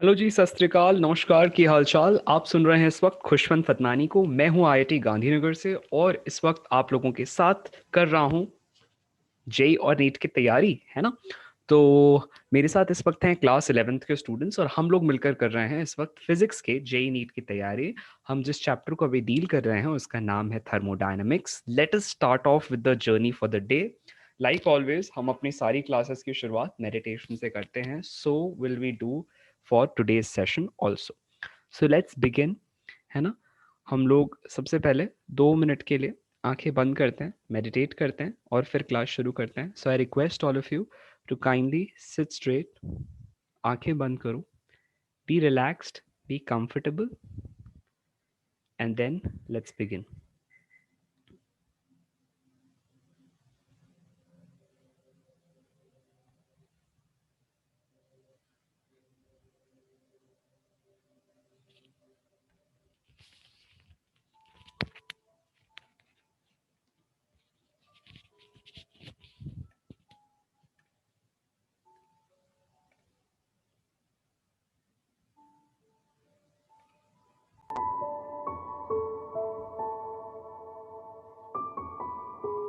Hello जी, सत श्री अकाल, नमस्कार, की हालचाल। आप सुन रहे हैं इस वक्त खुशवंत फतनानी को। मैं हूं आईआईटी गांधीनगर से और इस वक्त आप लोगों के साथ कर रहा हूं जेई और नीट की तैयारी, है ना। तो मेरे साथ इस वक्त हैं क्लास 11th के स्टूडेंट्स और हम लोग मिलकर कर रहे हैं इस वक्त फिजिक्स के जेई नीट की तैयारी। हम जिस चैप्टर को अभी डील कर रहे हैं उसका नाम है thermodynamics. Let us start of with the journey for the day. Like always हम अपनी सारी क्लासेस की शुरुआत मेडिटेशन से करते हैं। So will we do for today's session also. So let's begin, है ना। हम लोग सबसे पहले 2 मिनट के लिए आंखें बंद करते हैं, मेडिटेट करते हैं और फिर क्लास शुरू करते हैं। So I request all of you to kindly sit straight, आंखें बंद करो, be relaxed, be comfortable and then let's begin.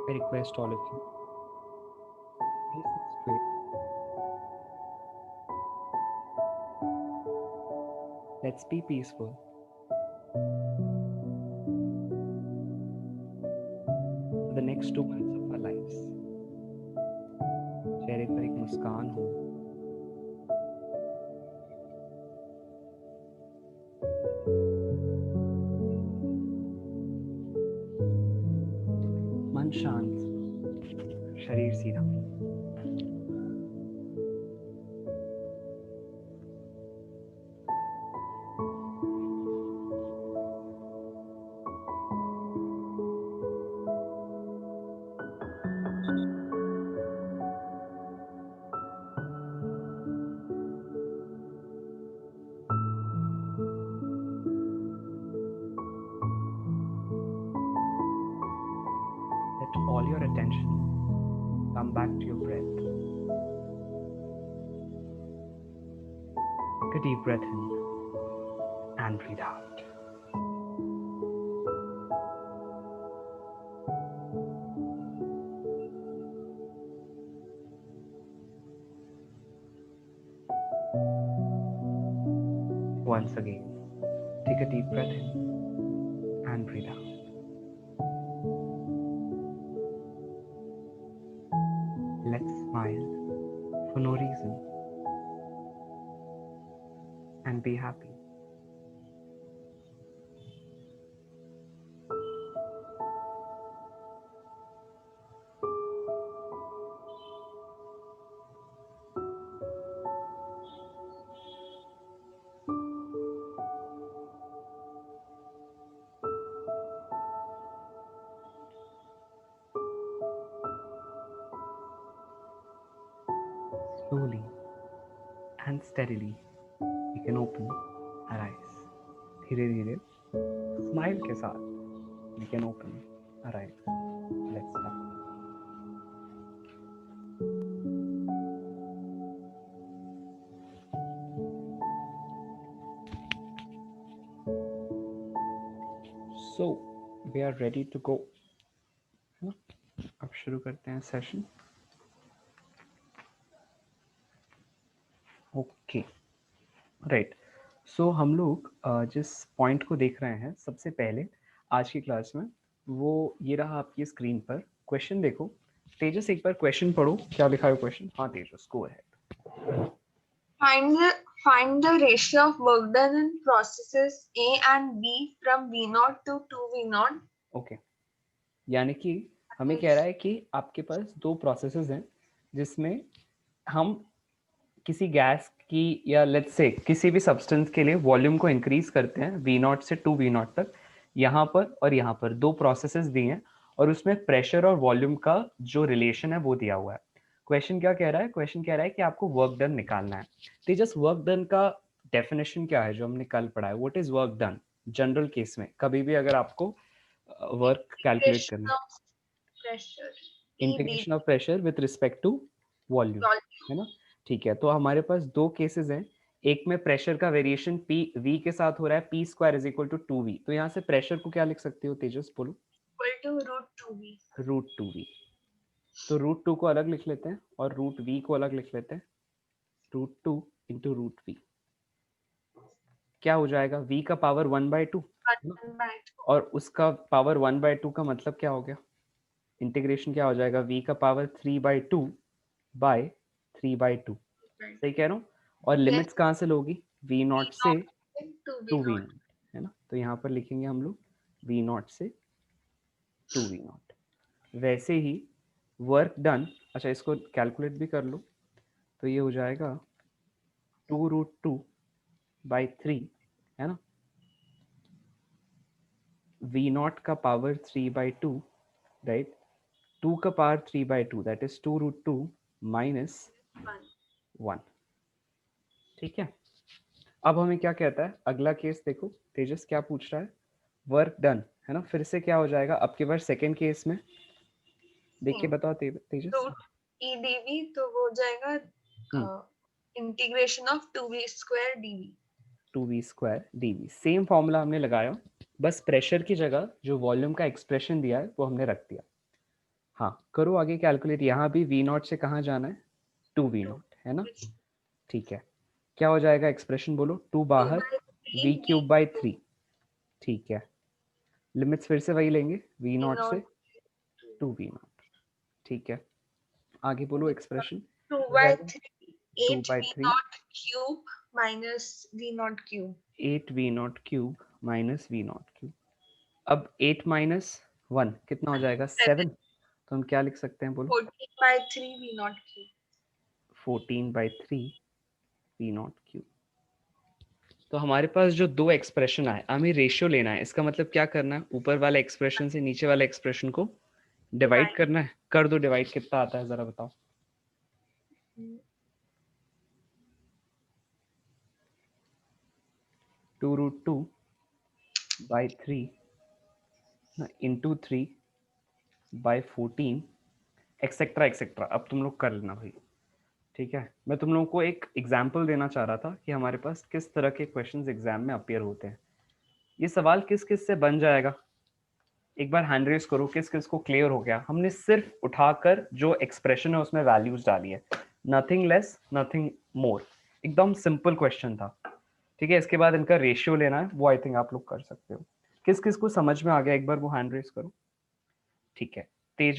I request all of you, please sit straight. Let's be peaceful. For the next 2 minutes of our lives, चेहरे पर एक मुस्कान हो, मन शांत, शरीर सीधा। Let all your attention come back to your breath. Take a deep breath in and breathe out. Once again, take a deep breath in and breathe out. Let's smile for no reason and be happy. Slowly and steadily, we can open our eyes. धीरे धीरे smile के साथ we can open our eyes. Let's start. So we are ready to go. अब शुरू करते हैं session. Okay, right. सो हम लोग जिस पॉइंट को देख रहे हैं सबसे पहले आज की क्लास में, वो ये रहा आपकी स्क्रीन पर। क्वेश्चन देखो। तेजस एक बार क्वेश्चन पढ़ो, क्या लिखा है क्वेश्चन। हाँ Tejas, go ahead. Find the ratio of work done in processes A and B from V0 to 2V0. Okay, यानी कि हमें कह रहा है कि आपके पास दो प्रोसेसेस हैं जिसमें हम किसी गैस की या लेट्स से किसी भी सब्सटेंस के लिए वॉल्यूम को इंक्रीज करते हैं V0 से 2V0 तक। यहाँ पर और यहाँ पर दो प्रोसेसेस दी हैं और उसमें प्रेशर और वॉल्यूम का जो रिलेशन है वो दिया हुआ है। क्वेश्चन क्या कह रहा है? क्वेश्चन कह रहा है कि आपको वर्क डन निकालना है। तेजस, वर्क डन का डेफिनेशन क्या है जो हमने कल पढ़ा है? What is work done general case में? कभी भी अगर आपको वर्क कैलकुलेट करना है, Pressure. Integration of pressure with respect to volume, है ना। ठीक है, तो हमारे पास दो केसेस हैं। एक में प्रेशर का वेरिएशन पी वी के साथ हो रहा है, P square is equal to 2v। तो यहाँ से प्रेशर को क्या लिख सकते हो तेजस, बोलो? Equal to √2v। √2v। तो √2 को अलग लिख लेते हैं और √v को अलग लिख लेते हैं। √2 इंटू √v क्या हो जाएगा? v का पावर 1/2 और उसका पावर 1/2 का मतलब क्या हो गया? इंटीग्रेशन क्या हो जाएगा? v का पावर 3/2 बाय 3/2। सही कह रहा हूँ? और लिमिट्स कहाँ से लोगी? v नॉट से टू वी नॉट, है ना? तो यहाँ पर लिखेंगे हम लोग v नॉट से टू वी नॉट। वैसे ही वर्क डन, अच्छा इसको कैलकुलेट भी कर लो, तो ये हो जाएगा 2√2/3, है ना? v नॉट का पावर 3/2, राइट? 2 का पावर 3/2 दैट इज 2√2 माइनस 1। ठीक है, अब हमें क्या कहता है अगला केस? देखो तेजस क्या पूछ रहा है, वर्क डन, है ना? फिर से क्या हो जाएगा अब की बार सेकेंड केस में? देख के बताओ तेजस। √e/dv तो वो हो जाएगा integration of 2v² dv। 2v² dv, same formula हमने लगाया, बस प्रेशर की जगह जो वॉल्यूम का एक्सप्रेशन दिया है वो हमने रख दिया। हाँ करो आगे कैलकुलेट। यहाँ भी v नॉट से कहाँ जाना है? 2v0, है ना? ठीक है, क्या हो जाएगा एक्सप्रेशन बोलो? 2 बाहर, v³/3। ठीक है, लिमिट्स फिर से वही लेंगे, v नॉट से 2v0। ठीक है, आगे बोलो expression. 2/3 2/3 8v0³ minus v0³। 8v0³ minus v0³। अब 8 माइनस 1 कितना हो जाएगा? 7। तो हम क्या लिख सकते हैं बोलो? 14/3 v0³। 14/3 v0³। तो हमारे पास जो दो एक्सप्रेशन आए, हमें रेशियो लेना है। इसका मतलब क्या करना है? ऊपर वाले एक्सप्रेशन से नीचे वाले एक्सप्रेशन को डिवाइड करना है। कर दो डिवाइड, कितना आता है जरा बताओ? 2√2/3 इंटू 3/14 एक्सेट्रा एक्सेट्रा। अब तुम लोग कर लेना भाई, ठीक है? मैं तुम लोगों को एक एग्जाम्पल देना चाह रहा था कि हमारे पास किस तरह के क्वेश्चंस एग्जाम में अपीयर होते हैं। ये सवाल किस किस से बन जाएगा, एक बार हैंड रेस करो, किस किस को क्लियर हो गया? हमने सिर्फ उठाकर जो एक्सप्रेशन है उसमें वैल्यूज डाली है, नथिंग लेस नथिंग मोर। एकदम सिंपल क्वेश्चन था, ठीक है? इसके बाद इनका रेशियो लेना है, वो आई थिंक आप लोग कर सकते हो। किस किस को समझ में आ गया एक बार वो हैंड रेस करो। ठीक है, तेज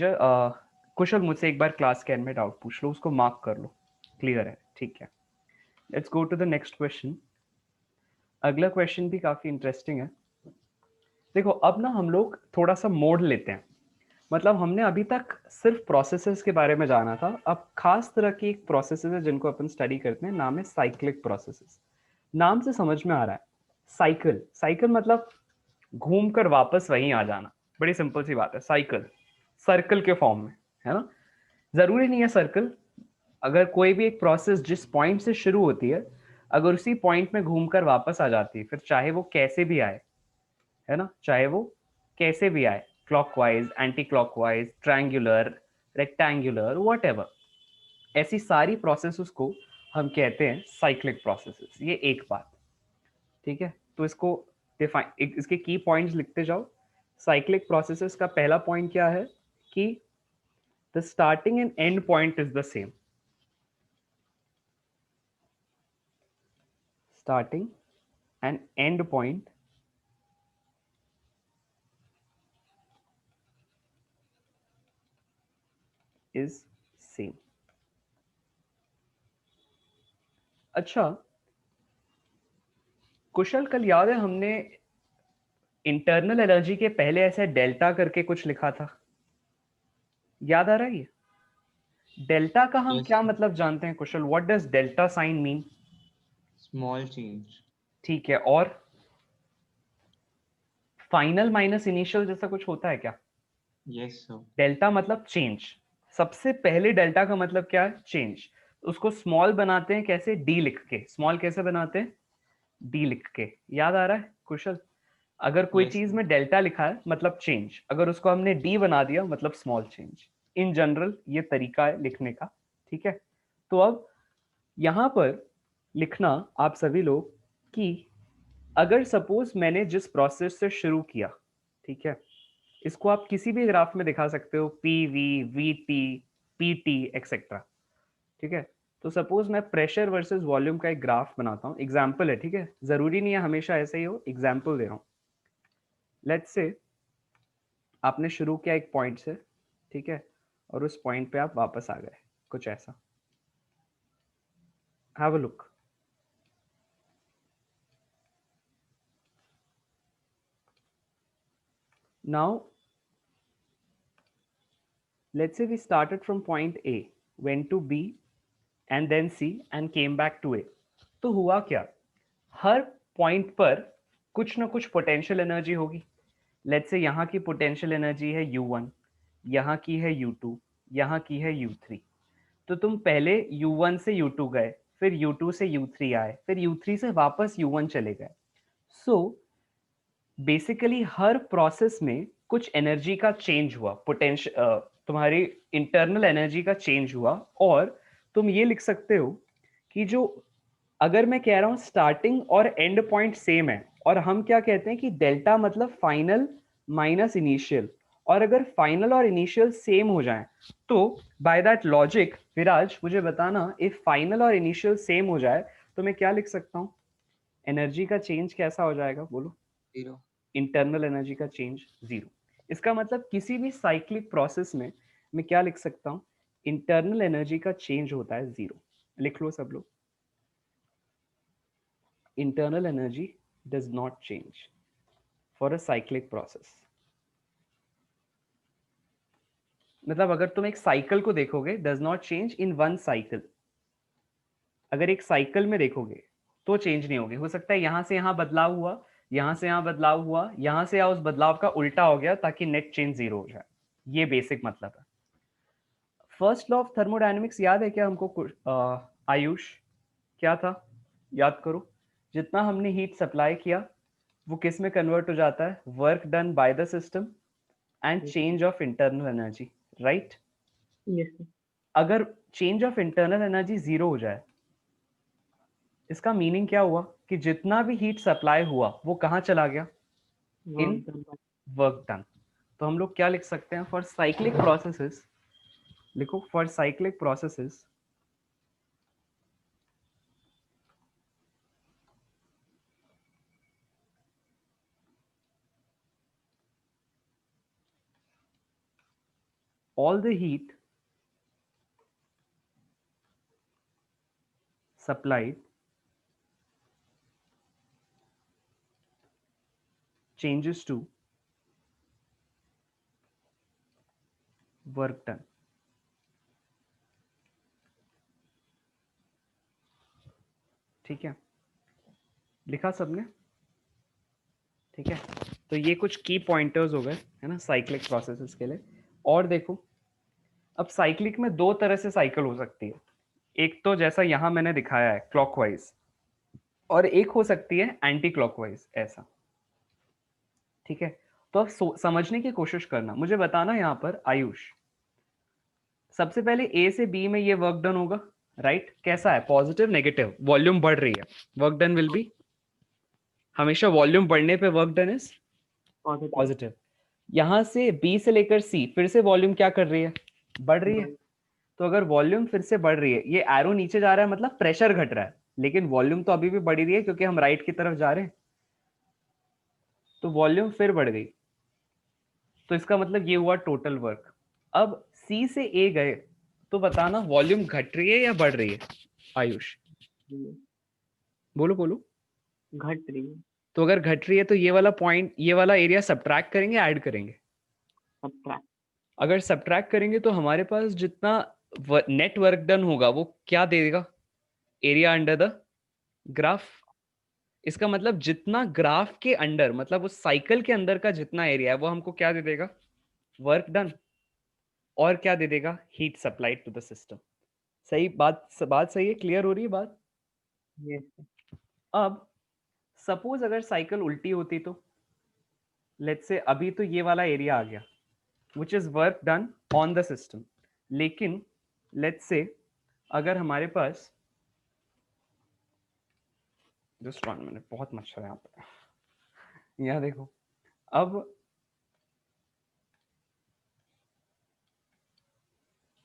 कुशल मुझसे एक बार क्लास के एंड में डाउट पूछ लो, उसको मार्क कर लो, क्लियर है? ठीक है, let's go to the next question. अगला क्वेश्चन भी काफी इंटरेस्टिंग है। देखो अब ना हम लोग थोड़ा सा मोड लेते हैं, मतलब हमने अभी तक सिर्फ प्रोसेसेस के बारे में जाना था, अब खास तरह की एक प्रोसेसेस है जिनको अपन स्टडी करते हैं, नाम है साइक्लिक प्रोसेसेस। नाम से समझ में आ रहा है, साइकिल। साइकिल मतलब घूम कर वापस वहीं आ जाना, बड़ी सिंपल सी बात है। साइकिल सर्कल के फॉर्म में, है ना? जरूरी नहीं है सर्कल, अगर कोई भी एक प्रोसेस जिस पॉइंट से शुरू होती है अगर उसी पॉइंट में घूमकर वापस आ जाती है, फिर चाहे वो कैसे भी आए, है ना, चाहे वो कैसे भी आए, clockwise, anti clockwise, triangular, rectangular, whatever, ऐसी सारी प्रोसेसेस को हम कहते हैं साइक्लिक प्रोसेसेस। ये एक बात, ठीक है? तो इसको डिफाइन, इसके की पॉइंट्स लिखते जाओ। साइक्लिक प्रोसेसेस का पहला पॉइंट क्या है कि the starting and and point is the same. Starting and and point is same. अच्छा कुशल, कल याद है हमने इंटरनल एनर्जी के पहले ऐसे डेल्टा करके कुछ लिखा था, याद आ रहा है? ये डेल्टा का हम क्या मतलब जानते हैं Kushal? What does delta sign mean? Small change. ठीक है, और फाइनल माइनस इनिशियल जैसा कुछ होता है क्या? Yes sir. डेल्टा मतलब चेंज। सबसे पहले डेल्टा का मतलब क्या है? चेंज। उसको स्मॉल बनाते हैं कैसे? डी लिख के। स्मॉल कैसे बनाते हैं? डी लिख के। याद आ रहा है कुशल? अगर कोई Yes, चीज sir. में डेल्टा लिखा है मतलब चेंज, अगर उसको हमने डी बना दिया मतलब स्मॉल चेंज। इन जनरल ये तरीका है लिखने का, ठीक है? तो अब यहां पर लिखना आप सभी लोग कि अगर सपोज मैंने जिस प्रोसेस से शुरू किया, ठीक है, इसको आप किसी भी ग्राफ में दिखा सकते हो, P V, we T, P T etcetera, ठीक है। तो सपोज मैं प्रेशर वर्सेस वॉल्यूम का एक ग्राफ बनाता हूँ, एग्जाम्पल है, ठीक है, जरूरी नहीं है हमेशा ऐसे ही हो, एग्जाम्पल दे रहा हूँ। लेट्स से आपने शुरू किया एक पॉइंट से, ठीक है, और उस पॉइंट पे आप वापस आ गए, कुछ ऐसा। Have a look. Now let's say we started from point A, went to B and then C and came back to A। तो हुआ क्या, हर पॉइंट पर कुछ ना कुछ पोटेंशियल एनर्जी होगी। लेट्स से यहाँ की पोटेंशियल एनर्जी है U1, यहाँ की है U2, यहाँ की है U3। तो तुम पहले U1 से U2 गए, फिर U2 से U3 आए, फिर U3 से वापस U1 चले गए। सो बेसिकली हर प्रोसेस में कुछ एनर्जी का चेंज हुआ, पोटेंशियल, तुम्हारी इंटरनल एनर्जी का चेंज हुआ। और तुम ये लिख सकते हो कि जो, अगर मैं कह रहा हूं स्टार्टिंग और एंड पॉइंट सेम है, और हम क्या कहते हैं कि डेल्टा मतलब फाइनल माइनस इनिशियल, और अगर फाइनल और इनिशियल सेम हो जाएं तो बाय दैट लॉजिक, विराज मुझे बताना, इफ फाइनल और इनिशियल सेम हो जाए तो मैं क्या लिख सकता हूं, एनर्जी का चेंज कैसा हो जाएगा, बोलो। Zero. इंटरनल एनर्जी का चेंज जीरो। इसका मतलब किसी भी साइक्लिक प्रोसेस में मैं क्या लिख सकता हूं, इंटरनल एनर्जी का चेंज होता है जीरो। लिख लो सब लोग, internal energy does not change for a cyclic process। मतलब अगर तुम एक साइकिल को देखोगे, does not change in one cycle। अगर एक साइकिल में देखोगे तो चेंज नहीं होगी, हो सकता है यहां से यहां बदलाव हुआ, यहां से यहां बदलाव हुआ, यहां से उस बदलाव का उल्टा हो गया ताकि नेट चेंज जीरो हो जाए। ये बेसिक मतलब है। फर्स्ट लॉ ऑफ थर्मोडायनेमिक्स याद है क्या हमको, आयुष? क्या था, याद करो। जितना हमने हीट सप्लाई किया वो किस में कन्वर्ट हो जाता है, work done by the system and Yes. Change of internal energy, right. Yes, sir. अगर change of internal energy zero हो जाए, इसका मीनिंग क्या हुआ कि जितना भी हीट सप्लाई हुआ वो कहाँ चला गया, इन Work done by. Work done. तो हम लोग क्या लिख सकते हैं, फॉर साइक्लिक प्रोसेसेस, लिखो for cyclic processes all the heat supplied changes to work done। ठीक है, लिखा सबने? ठीक है, तो ये कुछ की पॉइंटर्स हो गए, है ना, साइक्लिक प्रोसेसेस के लिए। और देखो, अब साइक्लिक में दो तरह से साइकिल हो सकती है। एक तो जैसा यहां मैंने दिखाया है क्लॉकवाइज, और एक हो सकती है एंटी क्लॉकवाइज, ऐसा। ठीक है, तो अब समझने की कोशिश करना, मुझे बताना यहाँ पर आयुष, सबसे पहले ए से बी में ये वर्क डन होगा, राइट। कैसा है, पॉजिटिव नेगेटिव, वॉल्यूम बढ़ रही है, वर्क डन विल बी, हमेशा वॉल्यूम बढ़ने पे work done is Positive. Positive. यहां से बी से लेकर सी फिर से वॉल्यूम क्या कर रही है, बढ़ रही है। तो अगर वॉल्यूम फिर से बढ़ रही है, ये एरो नीचे जा रहा है मतलब प्रेशर घट रहा है, लेकिन वॉल्यूम तो अभी भी बढ़ रही है क्योंकि हम राइट की तरफ जा रहे हैं। तो वॉल्यूम फिर बढ़ गई, तो इसका मतलब ये हुआ टोटल वर्क। अब सी से ए गए, तो बताना वॉल्यूम घट रही है या बढ़ रही है, आयुष? Yes. बोलो बोलो। घट रही है। तो अगर घट रही है तो ये वाला पॉइंट, ये वाला एरिया सब्ट्रैक्ट करेंगे, ऐड करेंगे? Subtract. अगर सब्ट्रैक्ट करेंगे तो हमारे पास जितना नेट वर्क डन होगा वो क्या देगा, एरिया अंडर द ग्राफ। इसका मतलब जितना ग्राफ के अंडर, मतलब उस साइकिल के अंदर का जितना एरिया है वो हमको क्या दे देगा, वर्क डन। और क्या दे देगा, heat supplied to the system. सही बात, बात सही है, क्लियर हो रही है बात? Yes, sir. अब सपोज अगर साइकिल उल्टी होती तो, लेट्स से अभी तो ये वाला एरिया आ गया which is work done on the system, लेकिन लेट्स से अगर हमारे पास जस्ट 1 मिनट, बहुत मच्छर है यहाँ पे। यहाँ देखो,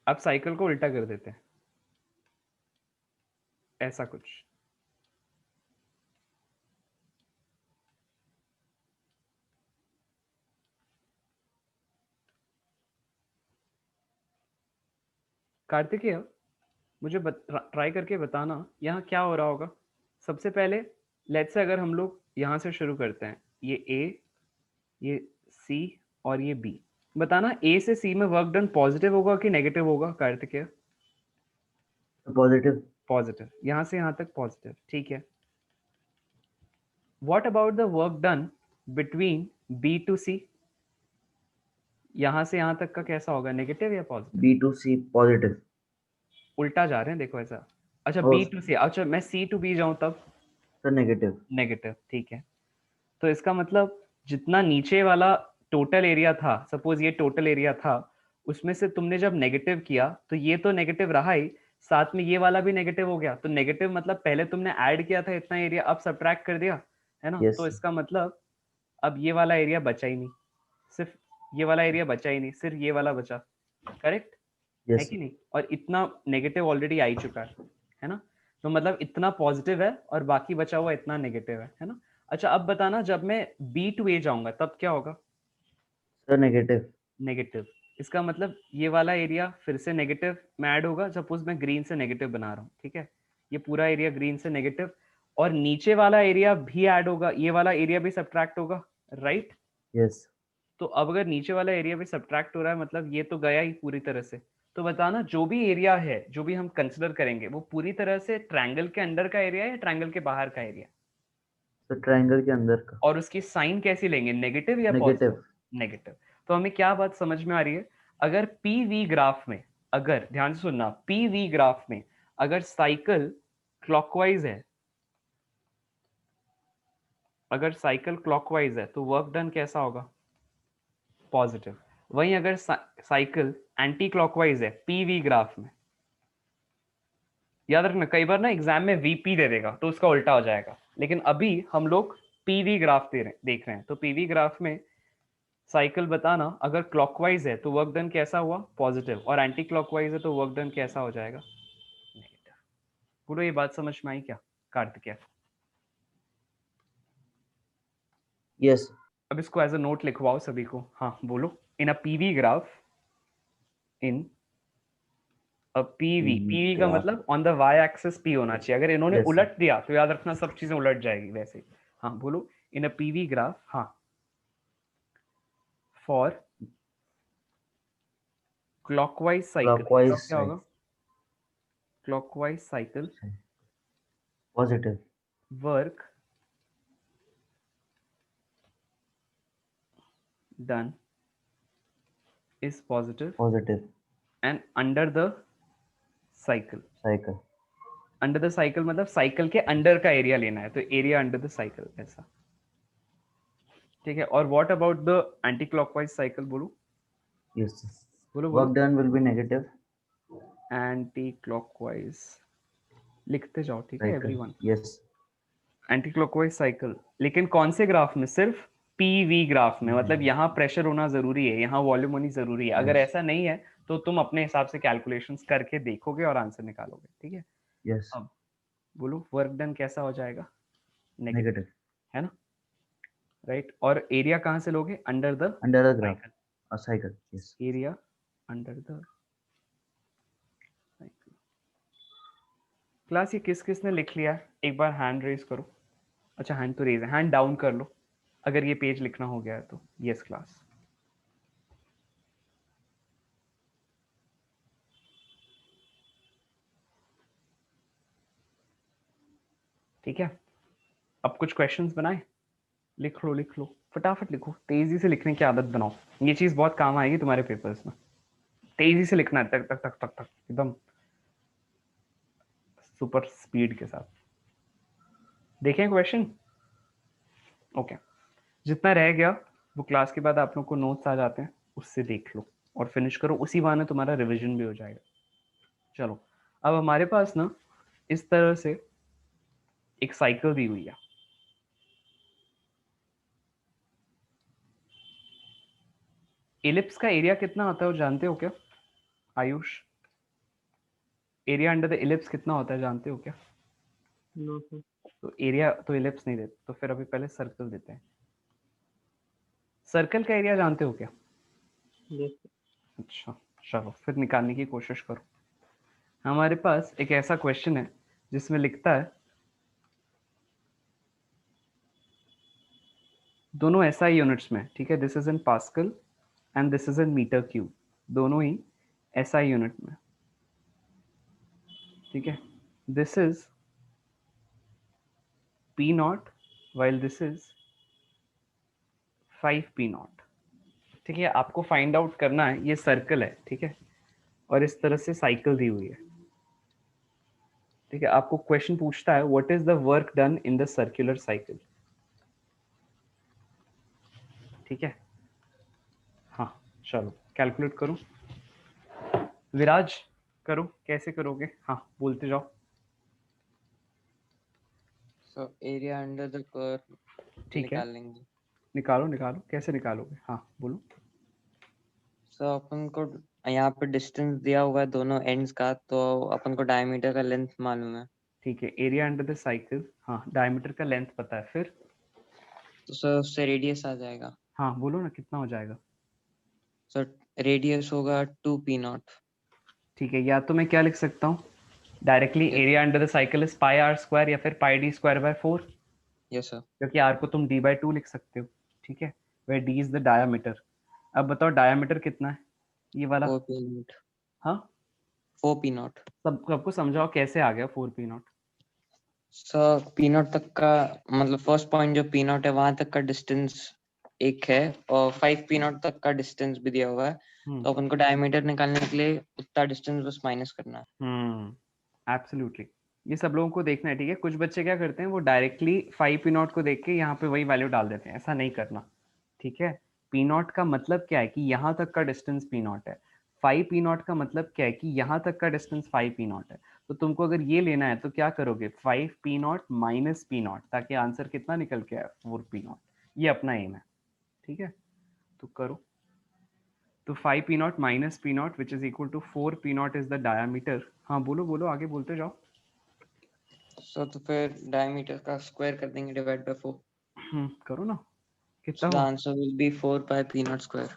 अब साइकिल को उल्टा कर देते हैं, ऐसा कुछ। कार्तिकेय, मुझे ट्राई करके बताना यहाँ क्या हो रहा होगा। सबसे पहले लेट्स से अगर हम लोग यहाँ से शुरू करते हैं, ये ए, ये सी और ये बी, बताना ए से सी में वर्क डन पॉजिटिव होगा कि नेगेटिव होगा कार्तिकेय? पॉजिटिव। पॉजिटिव, यहाँ से यहाँ तक पॉजिटिव, ठीक है। What about the work done between B to C? यहाँ से यहाँ तक का कैसा होगा, नेगेटिव या positive? B to C positive. उल्टा जा रहे हैं देखो ऐसा। अच्छा और- बी टू सी, अच्छा मैं सी टू बी जाऊं तब? Sir negative. नेगेटिव, ठीक है। तो इसका मतलब जितना नीचे वाला टोटल एरिया था, सपोज ये टोटल एरिया था, उसमें से तुमने जब नेगेटिव किया तो ये तो नेगेटिव रहा ही, साथ में ये वाला भी नेगेटिव हो गया। तो नेगेटिव मतलब पहले तुमने ऐड किया था इतना एरिया, अब सब्ट्रैक्ट कर दिया, है ना? Yes, तो sir. इसका मतलब अब ये वाला एरिया बचा ही नहीं, सिर्फ ये वाला एरिया बचा ही नहीं, सिर्फ ये वाला बचा। करेक्ट है यस कि नहीं? और इतना नेगेटिव ऑलरेडी आ ही चुका है ना? तो मतलब इतना पॉजिटिव है और बाकी बचा हुआ इतना नेगेटिव है ना? अच्छा अब बताना, जब मैं बी टू ए जाऊंगा तब क्या होगा? Sir negative. नेगेटिव। इसका मतलब ये वाला एरिया फिर से नेगेटिव में ऐड होगा। सपोज मैं ग्रीन से नेगेटिव बना रहा हूँ, ठीक है, ये पूरा एरिया ग्रीन से नेगेटिव, और नीचे वाला एरिया भी ऐड होगा, ये वाला एरिया भी सब्ट्रैक्ट होगा, राइट? यस। तो अब अगर नीचे वाला एरिया भी सब्ट्रैक्ट हो रहा है, मतलब ये तो गया ही पूरी तरह से। तो बताना जो भी एरिया है, जो भी हम कंसिडर करेंगे, वो पूरी तरह से ट्रायंगल के अंदर का एरिया है या ट्रायंगल के बाहर का एरिया? सर ट्रायंगल के अंदर का। और उसकी साइन कैसी लेंगे, नेगेटिव या पॉजिटिव? नेगेटिव। नेगेटिव। तो हमें क्या बात समझ में आ रही है? अगर पीवी ग्राफ में, अगर ध्यान से सुनना, पीवी ग्राफ में अगर साइकिल क्लॉकवाइज है, अगर साइकिल क्लॉकवाइज है तो वर्क डन कैसा होगा? पॉजिटिव। वहीं अगर साइकिल एंटी क्लॉकवाइज है पीवी ग्राफ में, याद रखना कई बार ना एग्जाम में वीपी दे देगा तो उसका उल्टा हो जाएगा, लेकिन अभी हम लोग पीवी ग्राफ देख रहे हैं। तो पीवी ग्राफ में साइकिल बताना अगर क्लॉकवाइज है तो वर्क डन कैसा हुआ? पॉजिटिव, और एंटी क्लॉकवाइज है तो वर्क डन कैसा हो जाएगा? नेगेटिव। पूरा ये बात समझ में आई क्या कार्तिकेय? यस। अब इसको एज अ नोट लिखवाओ सभी को। हाँ बोलो, in a PV graph, in a PV, PV का मतलब on the Y axis P होना चाहिए। अगर इन्होंने Yes, sir. उलट दिया तो याद रखना सब चीजें उलट जाएगी वैसे। हाँ बोलो, इन अ पीवी ग्राफ, हाँ, फॉर क्लॉकवाइज साइकिल Clockwise क्या होगा? Clockwise cycle positive. Work done is positive positive. and under the cycle, cycle. Under the cycle मतलब साइकिल के अंडर का एरिया लेना है, तो एरिया अंडर द साइकिल ऐसा, ठीक है। और what about the anti clockwise cycle? बोलो यस। बोलो वर्क बोलो। Done will B negative. Anti clockwise लिखते जाओ, ठीक है everyone. Yes. Anti clockwise cycle, लेकिन कौन से ग्राफ में? सिर्फ पीवी ग्राफ में, मतलब यहाँ प्रेशर होना जरूरी है, यहाँ वॉल्यूम होनी जरूरी है। अगर Yes. ऐसा नहीं है तो तुम अपने हिसाब से कैलकुलेशंस करके देखोगे और आंसर निकालोगे, ठीक है। यस। अब बोलो वर्क डन कैसा हो जाएगा? नेगेटिव। है ना, राइट। और एरिया कहाँ से लोगे? Under the under the graph. Cycle. Yes. Area under the cycle. Class ये किस किस ने लिख लिया है? एक बार हैंड रेज करो। अच्छा हैंड तो रेज है, हैंड डाउन कर लो अगर ये पेज लिखना हो गया है तो। Yes class. ठीक है, अब कुछ क्वेश्चंस बनाए, लिख लो फटाफट लिखो, तेजी से लिखने की आदत बनाओ, ये चीज बहुत काम आएगी तुम्हारे पेपर्स में। तेजी से लिखना है, तक तक तक तक तक एकदम सुपर स्पीड के साथ। देखें क्वेश्चन, ओके। जितना रह गया वो क्लास के बाद आप लोग को नोट्स आ जाते हैं, उससे देख लो और फिनिश करो, उसी बहाने तुम्हारा रिवीजन भी हो जाएगा। चलो अब हमारे पास ना इस तरह से एक साइकिल दी हुई है, इलिप्स का एरिया कितना होता है वो जानते हो क्या Ayush? Area under the ellipse कितना होता है जानते हो क्या? No sir. तो एरिया तो इलिप्स नहीं देते, तो फिर अभी पहले सर्कल देते हैं। सर्कल का एरिया जानते हो क्या? Yes sir. अच्छा, चलो फिर निकालने की कोशिश करो। हमारे पास एक ऐसा क्वेश्चन है जिसमें लिखता है दोनों एसआई यूनिट्स में, ठीक है, this is in pascal and this is in metre cube, दोनों ही एसआई यूनिट में, ठीक है। This is P naught while this is 5 P naught, ठीक है। आपको फाइंड आउट करना है, ये सर्कल है, ठीक है, और इस तरह से साइकिल दी हुई है, ठीक है। आपको क्वेश्चन पूछता है what is the work done in the circular cycle, ठीक है। हाँ, चलो कैलकुलेट करो, विराज करो, कैसे करोगे? हाँ बोलते जाओ। So area under the curve ठीक है, निकाल लेंगे। निकालो निकालो, कैसे निकालोगे? हाँ बोलो। So अपन को यहाँ पे डिस्टेंस दिया हुआ है दोनों एंड्स का, तो अपन को डायमीटर का लेंथ मालूम है, ठीक है, एरिया अंडर द साइकिल, हाँ डायमीटर का लेंथ पता है, फिर तो सर उससे रेडियस आ जाएगा। हाँ बोलो ना कितना हो जाएगा। सो रेडियस होगा 2p0। ठीक है, या तो मैं क्या लिख सकता हूँ directly, Yes. Area under the cycle is pi r square या फिर pi D square by 4, yes sir. क्योंकि आर को तुम डी बाई 2 लिख सकते हो, ठीक है, वे डी इज द डायामीटर। अब बताओ डायामीटर कितना है ये वाला? 4p0। हाँ 4p0। सबको समझाओ कैसे आ गया 4 पी नॉट। सर p0 तक का मतलब फर्स्ट पॉइंट जो p0 है वहां तक का डिस्टेंस एक है, और 5p0 तक का डिस्टेंस भी दिया हुआ है, तो अपन को डायमीटर निकालने के लिए उतना डिस्टेंस बस माइनस करना है। एब्सोल्युटली, ये सब लोगों को देखना है, ठीक है। कुछ बच्चे क्या करते हैं, वो डायरेक्टली 5 पी नॉट को देख के यहाँ पे वही वैल्यू डाल देते हैं, ऐसा नहीं करना, ठीक है। पी नॉट का मतलब क्या है कि यहाँ तक का डिस्टेंस पी नॉट है, 5 पी नॉट का मतलब क्या है कि यहाँ तक का डिस्टेंस 5 पी नॉट है। तो तुमको अगर ये लेना है तो क्या करोगे, 5 P naught minus P not, ताकि आंसर कितना निकल के आए, 4 पी नॉट। ये अपना एम है, ठीक है, तो करो। तो 5 P naught minus P naught which is equal to 4 P naught is the diameter. हाँ बोलो बोलो, आगे बोलते जाओ। सो तो फिर डायमीटर का स्क्वायर कर देंगे डिवाइड बाय 4, करो ना, कितना so the हुआ? answer will be 4 by p0 square।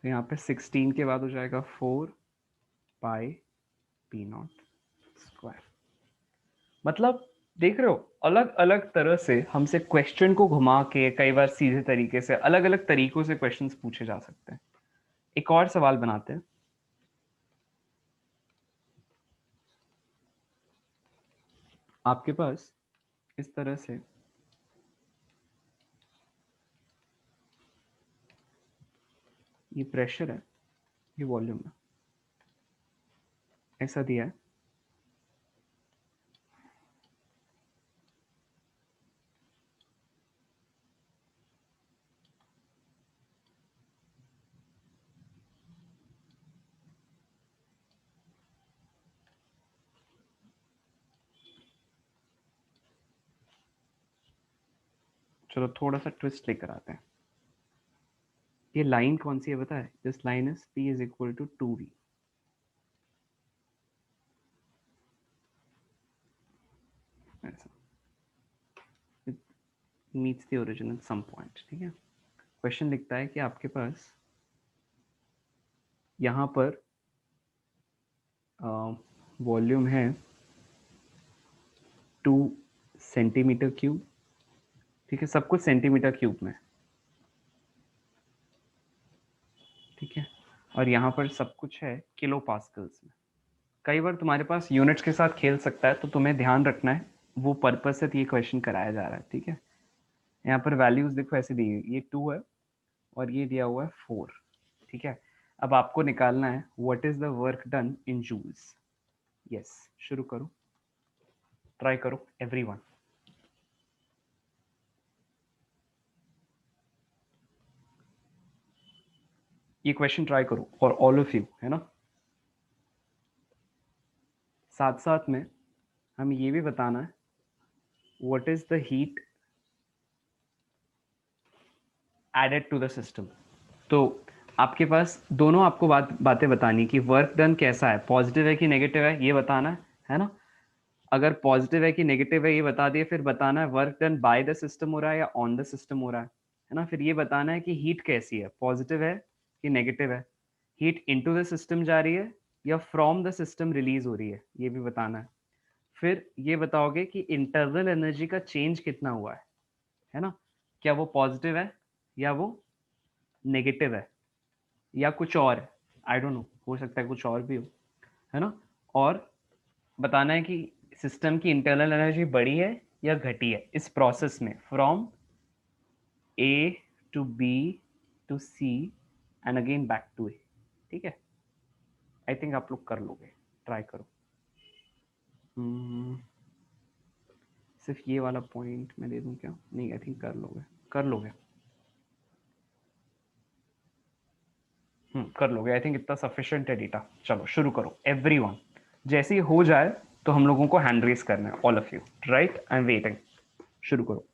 तो यहाँ पे 16 के बाद हो जाएगा 4 पाई पी नॉट स्क्वायर। मतलब देख रहे हो, अलग अलग तरह से हमसे क्वेश्चन को घुमा के, कई बार सीधे तरीके से, अलग अलग तरीकों से क्वेश्चंस पूछे जा सकते हैं। एक और सवाल बनाते हैं। आपके पास इस तरह से ये प्रेशर है, ये वॉल्यूम है, ऐसा दिया है। चलो थोड़ा सा ट्विस्ट लेकर आते हैं। ये लाइन कौन सी है पता है? This line is P is equal to 2V। ऐसा it meets the origin at some point, ठीक है। क्वेश्चन लिखता है कि आपके पास यहाँ पर वॉल्यूम है 2 सेंटीमीटर क्यूब, ठीक है, सब कुछ सेंटीमीटर क्यूब में, ठीक है, और यहाँ पर सब कुछ है किलो पास्कल्स में। कई बार तुम्हारे पास यूनिट्स के साथ खेल सकता है, तो तुम्हें ध्यान रखना है, वो पर्पस से ये क्वेश्चन कराया जा रहा है, ठीक है। यहाँ पर वैल्यूज देखो ऐसे दी हुई, ये 2 है और ये दिया हुआ है 4, ठीक है। अब आपको निकालना है what is the work done in joules. Yes, शुरू करो, ट्राई करो एवरीवन। ये क्वेश्चन ट्राई करो और ऑल ऑफ यू, है ना। साथ साथ में हमें ये भी बताना है what is the heat added to the system. तो आपके पास दोनों आपको बातें बतानी कि वर्क डन कैसा है, पॉजिटिव है कि नेगेटिव है, ये बताना है ना। अगर पॉजिटिव है कि नेगेटिव है ये बता दिए, फिर बताना है work done by the system हो रहा है या ऑन द सिस्टम हो रहा है ना। फिर ये बताना है कि हीट कैसी है, पॉजिटिव है कि नेगेटिव है, हीट इनटू द सिस्टम जा रही है या फ्रॉम द सिस्टम रिलीज हो रही है, ये भी बताना है। फिर ये बताओगे कि इंटरनल एनर्जी का चेंज कितना हुआ है ना, क्या वो पॉजिटिव है या वो नेगेटिव है या कुछ और है, आई डोंट नो, हो सकता है कुछ और भी हो, है ना। और बताना है कि सिस्टम की इंटरनल एनर्जी बढ़ी है या घटी है इस प्रोसेस में, from A to B to C and again back to A. ठीक है, आई थिंक आप लोग कर लोगे, ट्राई करो। सिर्फ ये वाला पॉइंट मैं दे दूं क्या? नहीं, आई थिंक कर लोगे, कर लोगे। कर लोगे, आई थिंक इतना सफिशिएंट है डेटा। चलो शुरू करो एवरीवन। जैसे ही हो जाए तो हम लोगों को हैंड रेस करना है, all of you, right? I am waiting. शुरू करो।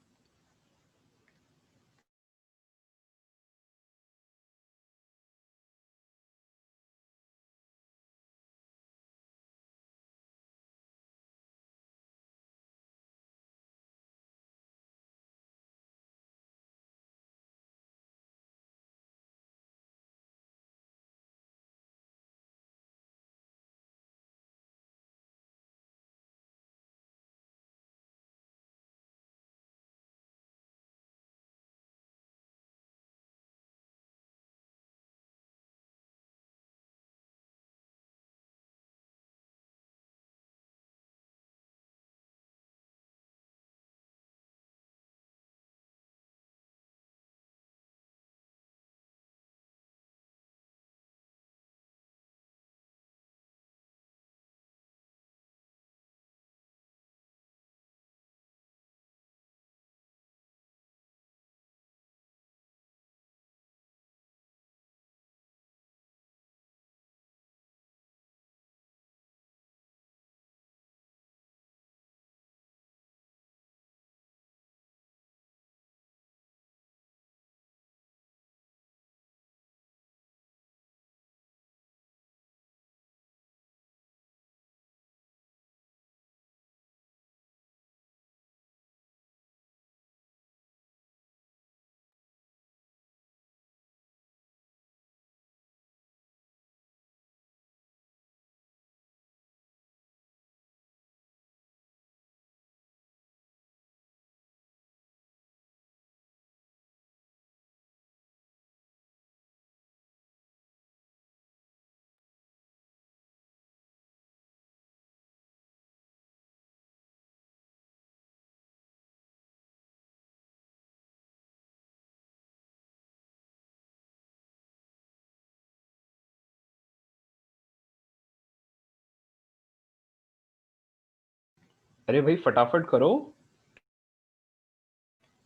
अरे भाई फटाफट करो,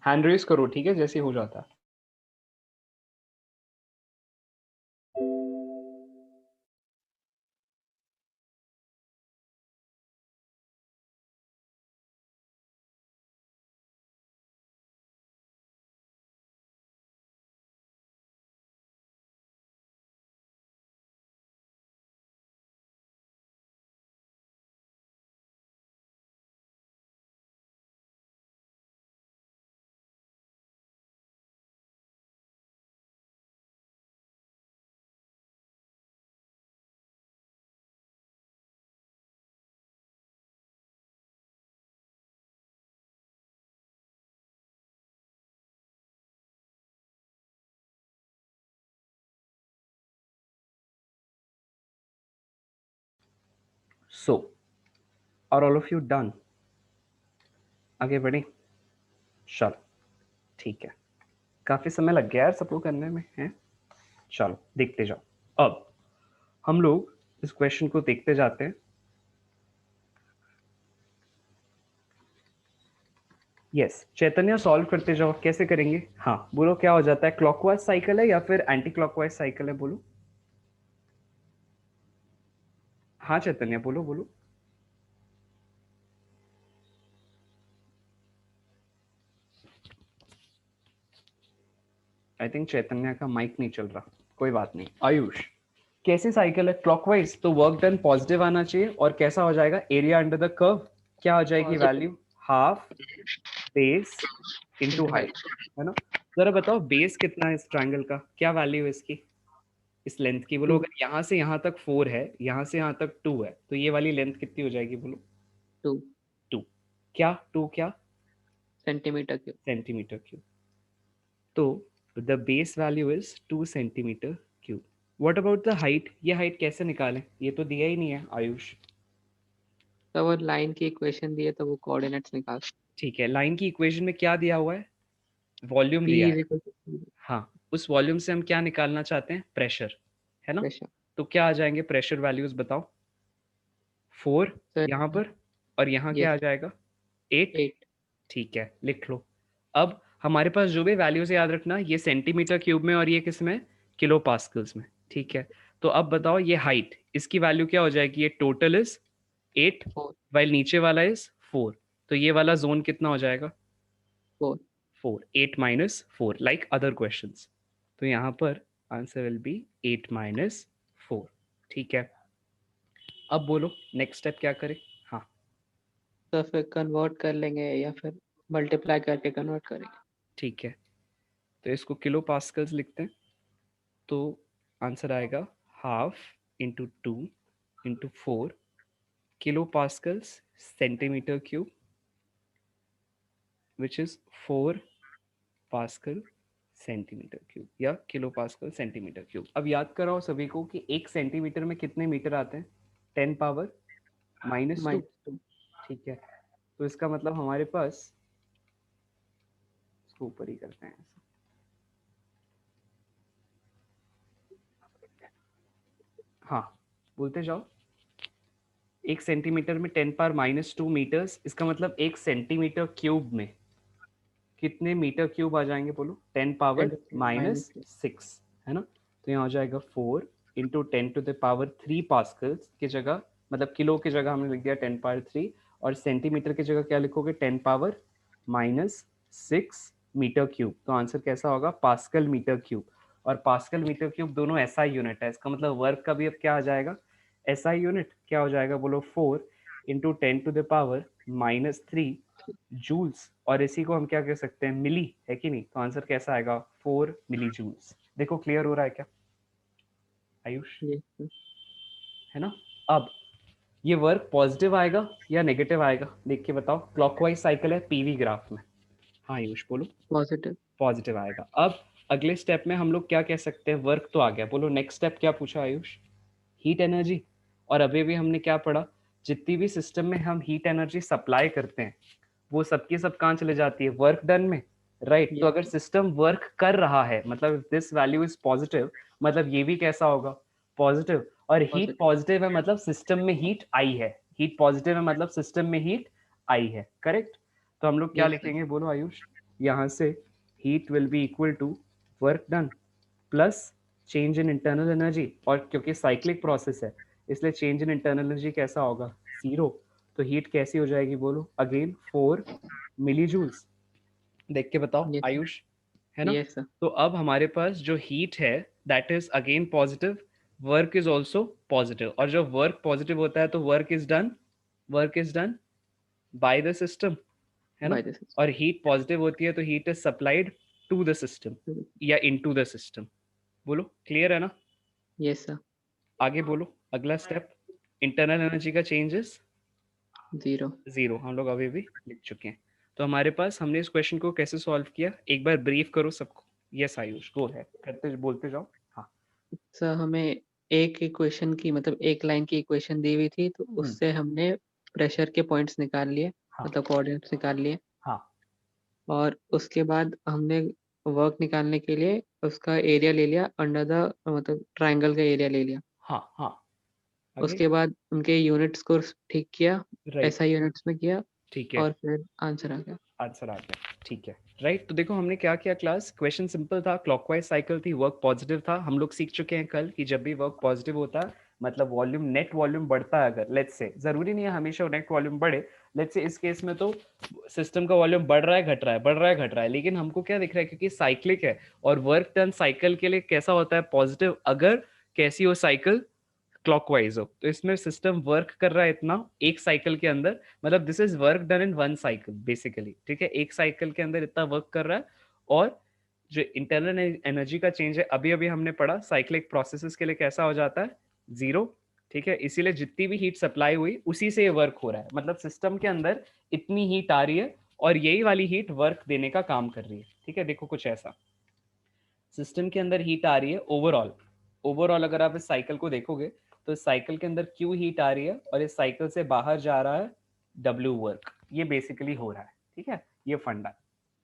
हैंड रेस करो, ठीक है, जैसे हो जाता है। So are all of you done? आगे बढ़े? चलो ठीक है, काफी समय लग गया यार सबको करने में, है? चलो देखते जाओ। अब हम लोग इस क्वेश्चन को देखते जाते हैं। यस, चैतन्य सॉल्व करते जाओ, कैसे करेंगे? हाँ बोलो, क्या हो जाता है? क्लॉकवाइज साइकिल है या फिर एंटी क्लॉकवाइज साइकिल है? बोलो। हाँ चैतन्य बोलो बोलो। आई थिंक चैतन्य का माइक नहीं चल रहा, कोई बात नहीं। आयुष, कैसे साइकिल है? क्लॉकवाइज तो वर्क डन पॉजिटिव आना चाहिए, और कैसा हो जाएगा? एरिया अंडर द कर्व क्या हो जाएगी value? Half base into height, है ना? जरा बताओ बेस कितना है इस ट्रायंगल का, क्या वैल्यू है इसकी, इस लेंथ की? बोलो, 2 अगर यहाँ से यहाँ तक 4 है, यहाँ से यहाँ तक 2 है, तो ये वाली लेंथ कितनी हो जाएगी? बोलो। 2 2 क्या? 2 क्या? Centimetre cube. Centimetre cube. तो the base value is 2 centimetre cube. What about the height? ये हाइट कैसे निकालें? ये तो दिया ही नहीं है आयुष। तो वो लाइन की इक्वेशन दी है तो वो कोऑर्डिनेट्स निकाल। ठीक है, लाइन की इक्वेशन में क्या दिया हुआ है? वॉल्यूम P दिया इज है। इक्वल टू हाँ, उस वॉल्यूम से हम क्या निकालना चाहते हैं? प्रेशर, है ना? प्रेशर। तो क्या आ जाएंगे प्रेशर वैल्यूज बताओ? 4 सर यहाँ पर, और यहाँ क्या आ यस जाएगा? 8। 8 ठीक है, लिख लो। अब हमारे पास जो भी वैल्यूज याद रखना, ये सेंटीमीटर क्यूब में और ये किस में? किलो पास्कल्स में। ठीक है, तो अब बताओ ये हाइट, इसकी वैल्यू क्या हो जाएगी? ये टोटल इज 8 4 वाइल नीचे वाला इज 4, तो ये वाला जोन कितना हो जाएगा? 4 4। 8 माइनस 4 लाइक अदर क्वेश्चंस। तो यहाँ पर आंसर विल बी 8 माइनस 4। ठीक है, अब बोलो नेक्स्ट स्टेप क्या करें? हाँ, तो फिर कन्वर्ट कर लेंगे या फिर मल्टीप्लाई करके कन्वर्ट करेंगे। ठीक है, तो इसको किलो पास्कल्स लिखते हैं। तो आंसर आएगा half into 2 into 4 kilo pascals centimetre cube, which is 4 pascal centimetre cube, या किलो पास्कल सेंटीमीटर क्यूब। अब याद कराओ सभी को कि 1 सेंटीमीटर में कितने मीटर आते हैं? 10 पावर -2। -2 ठीक है, तो इसका मतलब हमारे पास, इसको ऊपर ही करते हैं ऐसा। हाँ, बोलते जाओ। 1 सेंटीमीटर में 10 पावर -2 मीटर्स, इसका मतलब 1 सेंटीमीटर क्यूब में कितने मीटर क्यूब आ जाएंगे? बोलो। 10 पावर -6, है ना? तो यहाँ हो जाएगा 4 इंटू 10⁻³ पास्कल्स की जगह, मतलब किलो की जगह हमने लिख दिया 10⁻³, और सेंटीमीटर की जगह क्या लिखोगे? 10⁻⁻6 मीटर क्यूब। तो आंसर कैसा होगा? Pascal metre cube. और पास्कल मीटर क्यूब दोनों एसआई यूनिट है, इसका मतलब वर्क का भी अब क्या आ जाएगा? SI unit. क्या हो जाएगा? बोलो। 4 इंटू 10⁻³ जूल्स, और इसी को हम क्या कह सकते हैं? मिली, है कि नहीं? तो आंसर कैसा आएगा? 4 मिली जूल्स। देखो क्लियर हो रहा है क्या आयुष? ये है ना? अब ये वर्क पॉजिटिव आएगा या नेगेटिव आएगा, देख के बताओ। क्लॉकवाइज साइकिल है पीवी ग्राफ में। हाँ आयुष बोलो। पॉजिटिव। पॉजिटिव आएगा। अब अगले स्टेप में हम लोग क्या कह सकते हैं? वर्क तो आ गया, बोलो नेक्स्ट स्टेप क्या पूछा आयुष? Heat energy. और अभी भी हमने क्या पढ़ा? जितनी भी सिस्टम में हम हीट एनर्जी सप्लाई करते हैं, वो सबकी सब कहाँ चले जाती है? वर्क डन में, राइट? तो अगर सिस्टम वर्क कर रहा है, मतलब दिस वैल्यू इज पॉजिटिव, मतलब ये भी कैसा होगा? पॉजिटिव। और हीट पॉजिटिव है मतलब सिस्टम में हीट आई है। हीट पॉजिटिव है मतलब सिस्टम में हीट आई है, करेक्ट? तो हम लोग क्या लिखेंगे? बोलो आयुष। यहाँ से heat will be equal to work done plus change in internal energy, और क्योंकि साइक्लिक प्रोसेस है इसलिए चेंज इन इंटरनल एनर्जी कैसा होगा? 0। तो हीट कैसी हो जाएगी? बोलो अगेन 4 मिली जूल्स। देख के बताओ आयुष, है ना? Yes sir. तो अब हमारे पास जो हीट है that is again positive, work is also positive, और जब वर्क पॉजिटिव होता है तो work is done by the system, है ना? और हीट पॉजिटिव होती है तो heat is supplied to the system या इनटू द सिस्टम। बोलो क्लियर है ना? Yes sir. आगे बोलो अगला स्टेप। इंटरनल एनर्जी का चेंजेस 0। हम लोग अभी भी लिख चुके हैं। तो हमारे पास, हमने इस क्वेश्चन को कैसे सॉल्व किया एक बार ब्रीफ करो सबको। यस आयुष गो है, करते बोलते जाओ। हाँ सर हमें एक इक्वेशन की मतलब एक लाइन की इक्वेशन दी हुई थी, तो उससे हमने प्रेशर के पॉइंट्स निकाल लिए, हाँ मतलब कोऑर्डिनेट्स निकाल लिए। हाँ और उसके बाद हमने वर्क निकालने के लिए उसका एरिया ले लिया अंडर द, मतलब ट्रायंगल का एरिया ले लिया। हाँ हाँ उसके बाद उनके यूनिट्स को ठीक किया, राइट, एसआई यूनिट्स में किया, ठीक है, और फिर आंसर आ गया। आंसर आ गया। ठीक है, राइट। तो देखो हमने क्या किया क्लास, क्वेश्चन सिंपल था, क्लॉकवाइज साइकिल थी, वर्क पॉजिटिव था। हम लोग सीख चुके हैं कल कि जब भी वर्क पॉजिटिव होता है मतलब वॉल्यूम, नेट वॉल्यूम बढ़ता है, अगर लेट्स से, जरूरी नहीं है हमेशा नेट वॉल्यूम बढ़े, लेट्स से इस केस में तो सिस्टम का वॉल्यूम बढ़ रहा है घट रहा है, बढ़ रहा है घट रहा है, लेकिन हमको क्या दिख रहा है क्योंकि साइक्लिक है और वर्क डन साइकिल के लिए कैसा होता है पॉजिटिव, अगर कैसी हो साइकिल क्लॉकवाइज हो। तो इसमें सिस्टम वर्क कर रहा है इतना एक साइकिल के अंदर, मतलब this is work done in one cycle basically, ठीक है, एक साइकिल के अंदर इतना वर्क कर रहा है। और जो इंटरनल एनर्जी का चेंज है अभी अभी हमने पढ़ा साइक्लिक प्रोसेसेस के लिए कैसा हो जाता है, जीरो, ठीक है, इसीलिए जितनी भी हीट सप्लाई हुई उसी से ये वर्क हो रहा है, मतलब सिस्टम के अंदर इतनी हीट आ रही है और यही वाली हीट वर्क देने का काम कर रही है, ठीक है। देखो कुछ ऐसा सिस्टम के अंदर हीट आ रही है ओवरऑल, ओवरऑल अगर आप इस साइकिल को देखोगे तो इस साइकिल के अंदर क्यू हीट आ रही है और इस साइकिल से बाहर जा रहा है डब्ल्यू वर्क, ये बेसिकली हो रहा है, ठीक है, ये फंडा।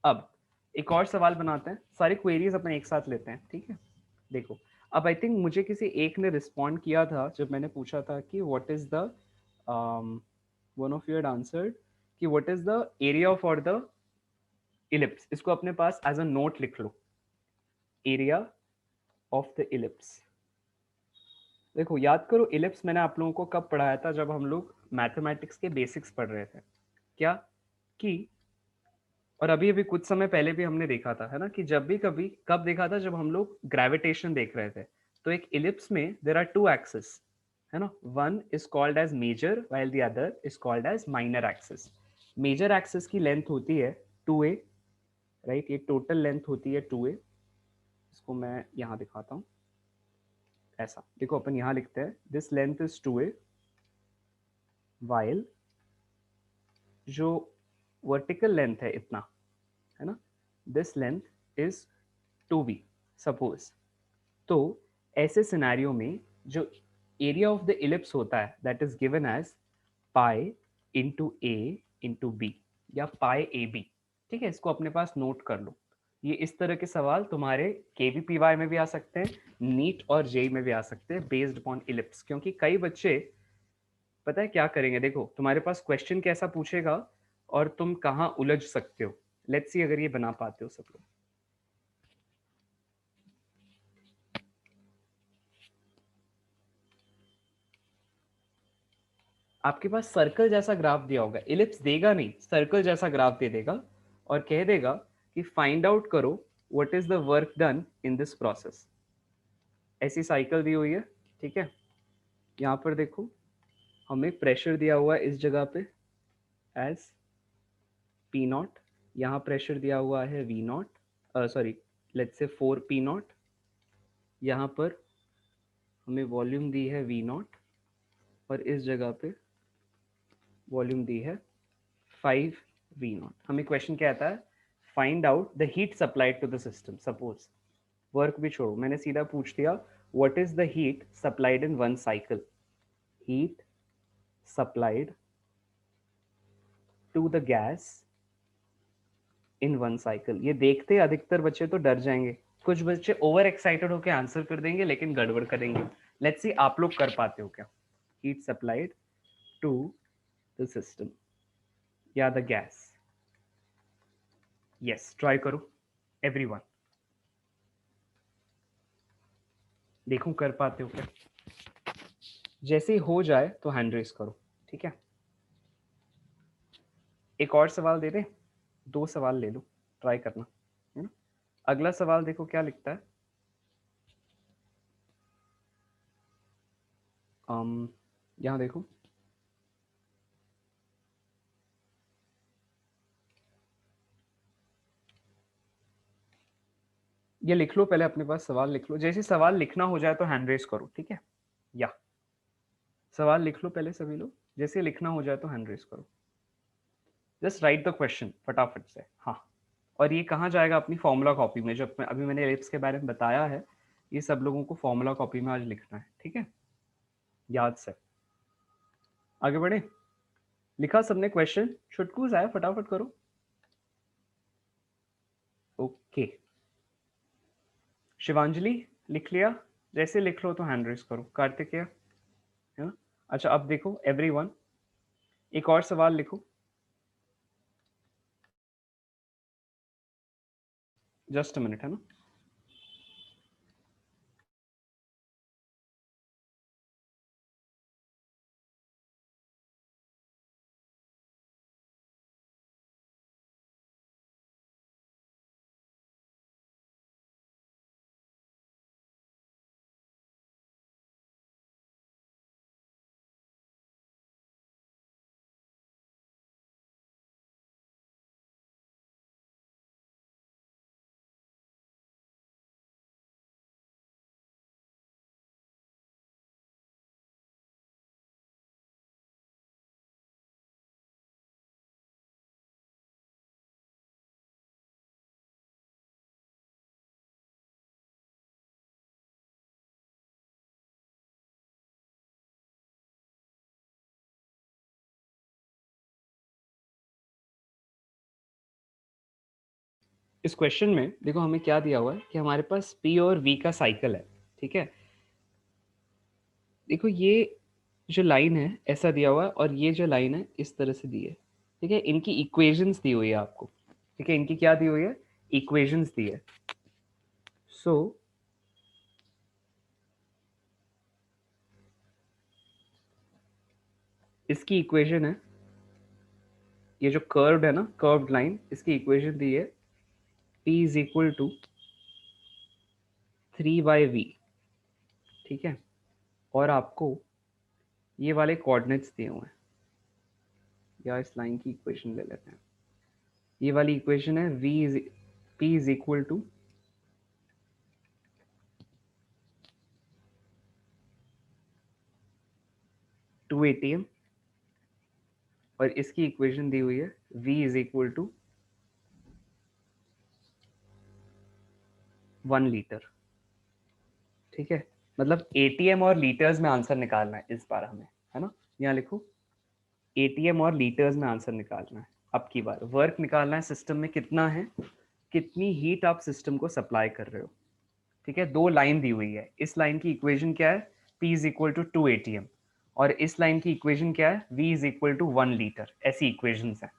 अब एक और सवाल बनाते हैं, सारी क्वेरीज अपन एक साथ लेते हैं, ठीक है। देखो अब आई थिंक मुझे किसी एक ने रिस्पॉन्ड किया था जब मैंने पूछा था कि what is the one of your answered कि what is the area for the ellipse, इसको अपने पास एज अ नोट लिख लो, एरिया ऑफ द इलिप्स। देखो याद करो इलिप्स मैंने आप लोगों को कब पढ़ाया था, जब हम लोग मैथमेटिक्स के बेसिक्स पढ़ रहे थे, क्या कि, और अभी अभी कुछ समय पहले भी हमने देखा था, है ना, कि जब भी कभी कब देखा था जब हम लोग ग्रेविटेशन देख रहे थे, तो एक इलिप्स में देयर आर टू एक्सिस, है ना, one is called as major while the other is called as minor axis. Major axis की लेंथ होती है 2a, राइट, ये टोटल लेंथ होती है 2a। इसको मैं यहाँ दिखाता हूँ, ऐसा देखो अपन यहाँ लिखते हैं this length is 2a while जो वर्टिकल लेंथ है इतना, है ना, this length is 2b suppose. तो ऐसे सिनेरियो में जो एरिया ऑफ द इलिप्स होता है that is given as pi into A into B या पाई ए बी, ठीक है, इसको अपने पास नोट कर लो। ये इस तरह के सवाल तुम्हारे KVPY में भी आ सकते हैं, नीट और जेई में भी आ सकते हैं बेस्ड अपॉन इलिप्स, क्योंकि कई बच्चे पता है क्या करेंगे, देखो तुम्हारे पास क्वेश्चन कैसा पूछेगा और तुम कहाँ उलझ सकते हो। लेट्स सी अगर ये बना पाते हो सब लोग। आपके पास सर्कल जैसा ग्राफ दिया होगा, इलिप्स देगा नहीं, सर्कल जैसा ग्राफ दे देगा और कह देगा कि फाइंड आउट करो what is the work done in this process. ऐसी साइकिल दी हुई है, ठीक है, यहाँ पर देखो हमें प्रेशर दिया हुआ है इस जगह पे एज P0, यहाँ प्रेशर दिया हुआ है V0, sorry let's say 4P0, यहाँ पर हमें वॉल्यूम दी है V0 और इस जगह पे वॉल्यूम दी है 5V0। हमें क्वेश्चन क्या आता है, find out the heat supplied to the system. Suppose work भी छोड़ो, मैंने सीधा पूछ दिया what is the heat supplied in one cycle, heat supplied to the gas in one cycle. ये देखते अधिकतर बच्चे तो डर जाएंगे, कुछ बच्चे ओवर एक्साइटेड होकर आंसर कर देंगे लेकिन गड़बड़ करेंगे। लेट्स सी आप लोग कर पाते हो क्या, heat supplied to the system या द गैस। यस ट्राई करो एवरीवन, देखो कर पाते हो क्या। जैसे ही हो जाए तो हैंड रेस करो, ठीक है। एक और सवाल दे दे, 2 सवाल ले लो, ट्राई करना, है ना। अगला सवाल देखो क्या लिखता है, यहाँ देखो ये लिख लो, पहले अपने पास सवाल लिख लो, जैसे सवाल लिखना हो जाए तो हैंड रेस करो, ठीक है, या सवाल लिख लो पहले सभी लोग, जैसे लिखना हो जाए तो हैंड रेस करो, जस्ट राइट द क्वेश्चन फटाफट से। हाँ, और ये कहाँ जाएगा, अपनी फॉर्मूला कॉपी में, जो अभी मैंने एलिप्स के बारे में बताया है, ये सब लोगों को फॉर्मूला कॉपी में आज लिखना है, ठीक है, याद से। आगे बढ़े, लिखा सबने क्वेश्चन, छुटकूस आया, फटाफट करो। ओके शिवांजलि लिख लिया, जैसे लिख लो तो हैंड रेस करो। कार्तिकेय, है ना। अच्छा अब देखो एवरीवन, एक और सवाल लिखो, जस्ट अ मिनट, है ना। इस क्वेश्चन में देखो हमें क्या दिया हुआ है कि हमारे पास P और V का साइकिल है, ठीक है। देखो ये जो लाइन है ऐसा दिया हुआ है और ये जो लाइन है इस तरह से दी है, ठीक है। इनकी इक्वेशंस दी हुई है आपको, ठीक है। इनकी क्या दी हुई है, इक्वेशंस दी है। सो इसकी इक्वेशन है, ये जो कर्व्ड है ना, कर्व्ड लाइन, इसकी इक्वेशन दी है P is equal to 3/v, ठीक है। और आपको ये वाले कोऑर्डिनेट्स दिए हुए हैं, या इस लाइन की इक्वेशन ले लेते हैं। ये वाली इक्वेशन है P is equal to 2 ATM और इसकी इक्वेशन दी हुई है V is equal to 1 litre, ठीक है। मतलब ATM और लीटर्स में आंसर निकालना है इस बार हमें, है ना। यहाँ लिखो ATM और लीटर्स में आंसर निकालना है। अब की बार वर्क निकालना है सिस्टम में कितना है, कितनी हीट आप सिस्टम को सप्लाई कर रहे हो, ठीक है। दो लाइन दी हुई है, इस लाइन की इक्वेशन क्या है, P is equal to 2 ATM और इस लाइन की इक्वेशन क्या है, V is equal to 1 litre. ऐसी इक्वेशंस हैं,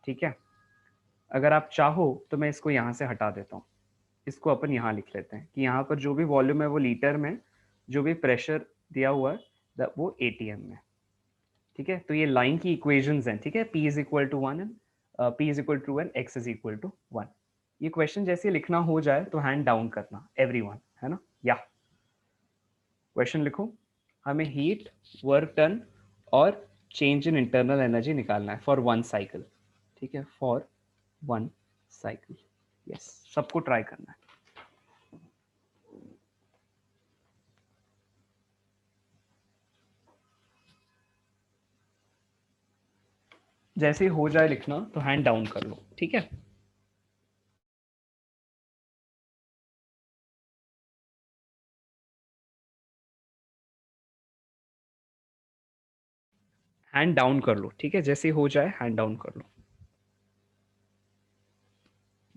ठीक है। अगर आप चाहो तो मैं इसको यहाँ से हटा देता हूँ, इसको अपन यहाँ लिख लेते हैं कि यहाँ पर जो भी वॉल्यूम है वो लीटर में, जो भी प्रेशर दिया हुआ है वो ATM में, ठीक है। तो ये लाइन की इक्वेशंस हैं, ठीक है। P is equal to 1 and P is equal to 1, X is equal to 1। ये क्वेश्चन जैसे लिखना हो जाए तो हैंड डाउन करना एवरीवन, है ना। या क्वेश्चन लिखो, हमें हीट, वर्क डन और चेंज इन इंटरनल एनर्जी निकालना है फॉर 1 साइकिल, ठीक है। फॉर 1 साइकिल, यस, सबको ट्राई करना है। जैसे ही हो जाए लिखना तो हैंड डाउन कर लो, ठीक है। हैंड डाउन कर लो, ठीक है। जैसे ही हो जाए हैंड डाउन कर लो।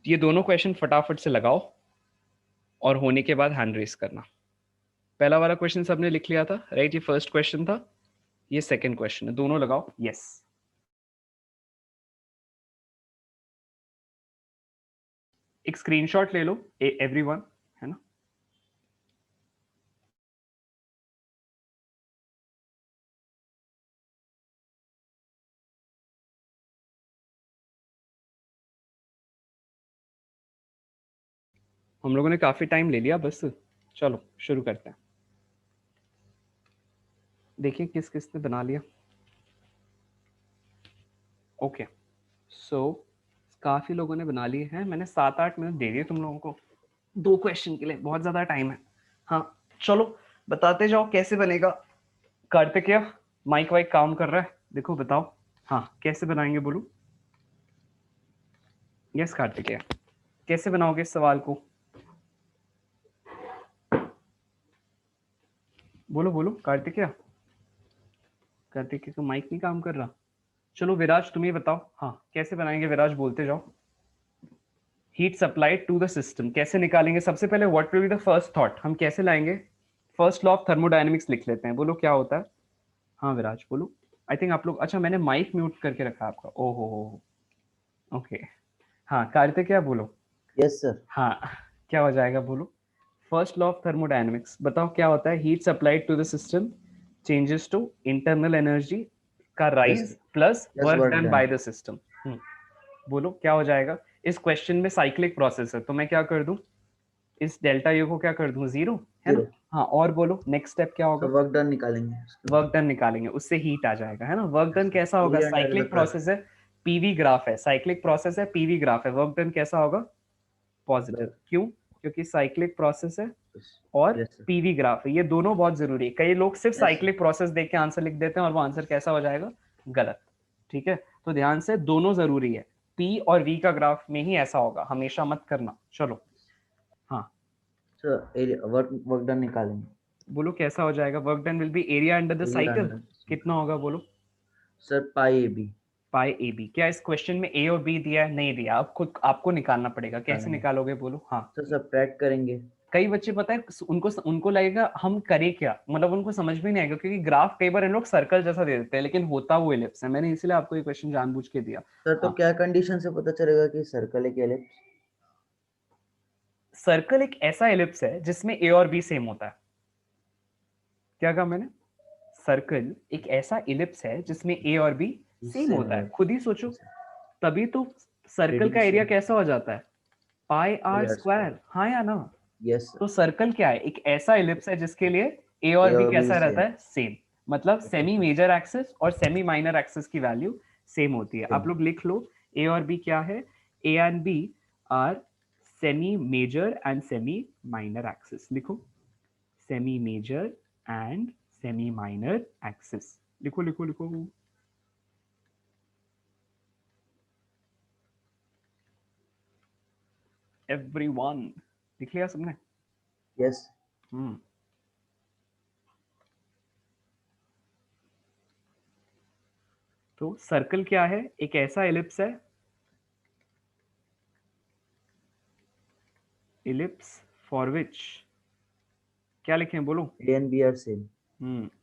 ये दोनों क्वेश्चन फटाफट से लगाओ और होने के बाद हैंड रेस करना। पहला वाला क्वेश्चन सबने लिख लिया था, राइट। ये फर्स्ट क्वेश्चन था, ये सेकंड क्वेश्चन है। दोनों लगाओ, यस। एक स्क्रीनशॉट ले लो एवरीवन, है ना। हम लोगों ने काफी टाइम ले लिया, बस चलो शुरू करते हैं। देखिए किस किस ने बना लिया। ओके, सो काफी लोगों ने बना लिए हैं। मैंने 7-8 मिनट दे दिए तुम लोगों को 2 क्वेश्चन के लिए, बहुत ज्यादा टाइम है। हाँ चलो बताते जाओ कैसे बनेगा। कार्तिकेय माइक वाइक काम कर रहा है, देखो बताओ। हाँ कैसे बनाएंगे बोलो। यस कार्तिकेय, कैसे बनाओगे इस सवाल को, बोलो बोलो। कार्तिकेय, कार्तिकेय का माइक नहीं काम कर रहा। चलो विराज तुम ही बताओ, हाँ कैसे बनाएंगे विराज, बोलते जाओ। Heat supplied to the system कैसे निकालेंगे। सबसे पहले what will be the first thought, हम कैसे लाएंगे। फर्स्ट लॉ ऑफ थर्मोडायनेमिक्स लिख लेते हैं, बोलो क्या होता है। हाँ विराज बोलो। आई थिंक आप लोग, अच्छा मैंने माइक म्यूट करके रखा आपका, ओहो हो, ओके। हाँ कार्तिकेय बोलो। Yes sir. हाँ क्या हो जाएगा बोलो। फर्स्ट लॉ ऑफ थर्मोडायनेमिक्स बताओ क्या होता है। Heat supplied to the system changes to internal energy का rise plus work done by the system. बोलो क्या हो जाएगा। इस क्वेश्चन में साइक्लिक प्रोसेस है तो मैं क्या कर दूं, इस डेल्टा यू को क्या कर दूं, 0, है ना। हाँ और बोलो नेक्स्ट स्टेप क्या होगा। वर्क डन निकालेंगे, वर्क डन निकालेंगे, उससे हीट आ जाएगा, है ना। वर्क डन कैसा होगा, साइक्लिक प्रोसेस है, पीवी ग्राफ है, साइक्लिक प्रोसेस है, पीवी ग्राफ है। वर्क डन कैसा होगा, पॉजिटिव। क्यों, क्योंकि साइक्लिक प्रोसेस है और पीवी ग्राफ है, ये दोनों बहुत जरूरी है। कई लोग सिर्फ साइक्लिक प्रोसेस देख के आंसर लिख देते हैं और वो आंसर कैसा हो जाएगा, गलत, ठीक है। तो ध्यान से, दोनों जरूरी है। पी और वी का ग्राफ में ही ऐसा होगा, हमेशा मत करना। चलो हाँ सर वर्क डन निकालेंगे, बोलो कैसा हो जाएगा। Work done will be area under the cycle, कितना होगा बोलो sir pi A B. Pi A B. क्या इस क्वेश्चन में ए और बी दिया है? नहीं दिया। अब खुद आपको निकालना पड़ेगा। कैसे निकालेंगे। निकालोगे बोलो? हाँ, तो सब्ट्रैक्ट करेंगे। कई बच्चे पता है उनको लगेगा हम करें क्या, मतलब उनको समझ में नहीं आएगा, क्योंकि ग्राफ कई बार इन लोग सर्कल जैसा दे देते हैं लेकिन होता वो एलिप्स है। मैंने इसलिए आपको ये क्वेश्चन जानबूझ के दिया। सर तो हाँ, क्या कंडीशन से पता चलेगा कि सर्कल एक एलिप्स? सर्कल एक ऐसा एलिप्स है जिसमें ए और बी सेम होता है। क्या कहा मैंने? सर्कल एक ऐसा एलिप्स है जिसमें ए और बी सेम होता है। खुद ही सोचो, तभी तो सर्कल का एरिया कैसा हो जाता है? पाई आर स्क्वायर। हाँ या ना? यस तो सर। सर्कल क्या है? एक ऐसा एलिप्स है जिसके लिए ए और A बी और B कैसा रहता same। है? सेम। मतलब सेमी मेजर एक्सिस और सेमी माइनर एक्सिस की वैल्यू सेम होती है। Same। आप लोग लिख लो, ए और बी क्या है? A and B are semi major and semi minor axis. लिखो, semi major and semi minor axis. लिखो लिखो लिखो। एवरीवन लिख लिया सबने? यस। हम्म। तो सर्कल क्या है? एक ऐसा एलिप्स है, ellipse for which, क्या लिखें बोलो? A and B are same।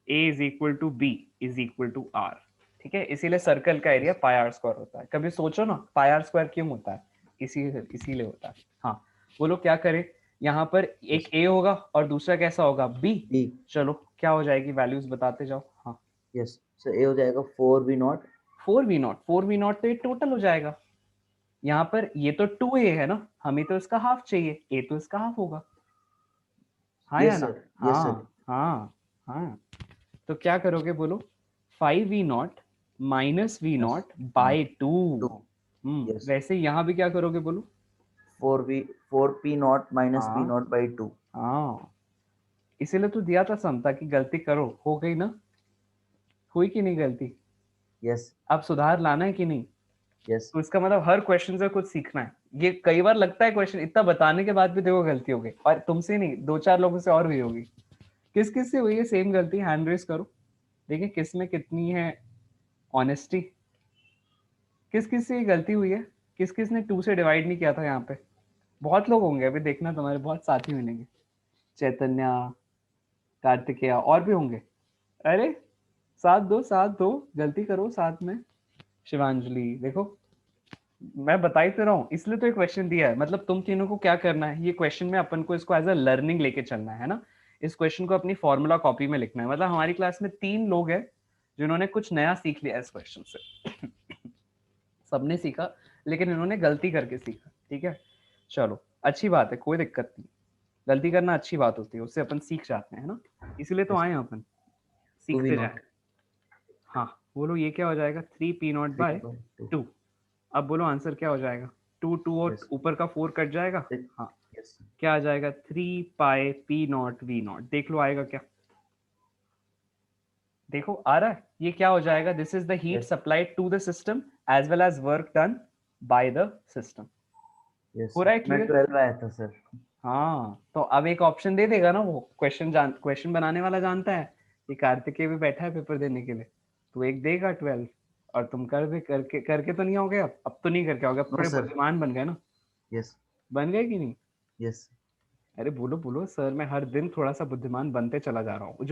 a is equal to b is equal to r। ठीक है, इसीलिए सर्कल का एरिया पाई आर स्क्वायर होता है। कभी सोचो ना पाई आर स्क्वायर क्यों होता है? इसीलिए होता है। हाँ, बोलो क्या करें? यहाँ पर एक a होगा और दूसरा कैसा होगा? b। B। चलो क्या हो जाएगी? वैल्यूज बताते जाओ। हाँ, यस सर, A हो जाएगा 4v0। 4v0। 4v0 तो ये टोटल हो जाएगा। यहाँ पर ये तो 2a है ना, हमें तो इसका हाफ चाहिए, a तो इसका हाफ होगा। हाँ या यस ना? सर। Yes sir. हाँ हाँ हाँ। तो क्या करोगे बोलो? 5v0 minus v0 by 2। 2। Yes. वैसे यहाँ भी क्या करोगे बोलो? 4p0 minus हाँ v0 by 2। हाँ, इसीलिए तो दिया था समता कि गलती करो। हो गई ना? हुई कि नहीं गलती? यस। अब सुधार लाना है कि नहीं? यस। तो इसका मतलब हर क्वेश्चन से कुछ सीखना है। ये कई बार लगता है क्वेश्चन इतना बताने के बाद भी देखो गलती हो गई, और तुमसे नहीं, 2-4 लोगों से और हुई होगी। किस किस से हुई है सेम गलती? हैंड रेस करो, देखिए किस में कितनी है ऑनेस्टी। किस किस से ये गलती हुई है? किस किस ने 2 से डिवाइड नहीं किया था? यहाँ पे बहुत लोग होंगे, अभी देखना तुम्हारे बहुत साथी मिलेंगे। चैतन्या, कार्तिकेया और भी होंगे। अरे साथ दो, गलती करो साथ में। शिवांजलि देखो, मैं बता ही तो रहा हूँ, इसलिए तो ये क्वेश्चन दिया है। मतलब तुम तीनों को क्या करना है, ये क्वेश्चन में अपन को इसको एज अ लर्निंग लेके चलना है ना। इस क्वेश्चन को अपनी फॉर्मूला कॉपी में लिखना है। मतलब हमारी क्लास में 3 लोग हैं जिन्होंने कुछ नया सीख लिया इस क्वेश्चन से। सबने सीखा, लेकिन इन्होंने गलती करके सीखा। ठीक है, चलो अच्छी बात है, कोई दिक्कत नहीं। गलती करना अच्छी बात होती है, उससे अपन सीख जाते हैं ना, इसीलिए तो आए हैं अपन, सीखते 2v0। जाए। हाँ बोलो, ये क्या हो जाएगा? 3p0 bye 3/2। 2। अब बोलो आंसर क्या हो जाएगा? 2 और यस। ऊपर का 4 कट जाएगा। हाँ, यस। क्या आ जाएगा? 3 पाई p0 v0। देख लो आएगा क्या? देखो आ रहा है। ये क्या हो जाएगा? This is the heat Yes। Supplied to the system as well as work done by the system. Yes हो रहा है मैं क्लियर? 12 आया था सर। हाँ, तो अब एक ऑप्शन दे देगा ना वो, क्वेश्चन बनाने वाला जानता है कि कार्तिकेय भी बैठा है पेपर देने के लिए, तो एक देगा 12। और तुम करके तो नहीं आओगे। अब तो नहीं करके आओगे, अब नो थोड़े सर। बुद्धिमान बन गए ना। यस। बन गए कि नहीं? यस। अरे बोलो बोलो सर, मैं हर दिन थोड़ा सा बुद्धिमान बनते चला जा रहा हूँ।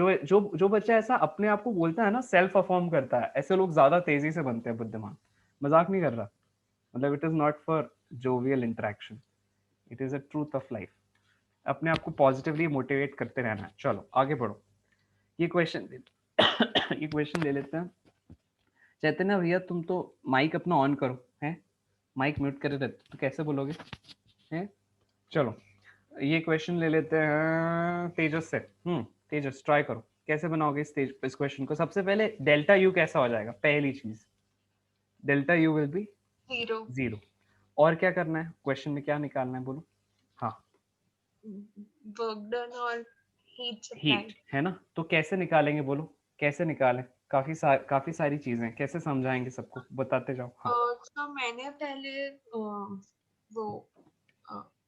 जो बच्चा ऐसा अपने आप को बोलता है ना, सेल्फ अफर्म करता है, ऐसे लोग ज्यादा तेजी से बनते हैं बुद्धिमान। मजाक नहीं कर रहा। मतलब it is not for jovial interaction, it is a truth of life. अपने आप को पॉजिटिवली मोटिवेट करते रहना है। चलो आगे बढ़ो। ये क्वेश्चन ये क्वेश्चन ले लेते हैं। चैतन्य भैया तुम तो माइक अपना ऑन करो, हैं? माइक म्यूट करे रहते तो कैसे बोलोगे? हैं? चलो ये क्वेश्चन ले लेते हैं तेजस से। तेजस ट्राई करो, कैसे बनाओगे इस क्वेश्चन को? सबसे पहले डेल्टा यू कैसा हो जाएगा? पहली चीज, डेल्टा यू विल बी 0। 0। और क्या करना है क्वेश्चन में, क्या निकालना है बोलो? हाँ, वर्क डन और हीट सप्लाइड। हीट है ना, तो कैसे निकालेंगे बोलो? कैसे निकालें? काफी सारी चीजें हैं, कैसे समझाएंगे सबको? बताते जाओ। हाँ, तो मैंने पहले वो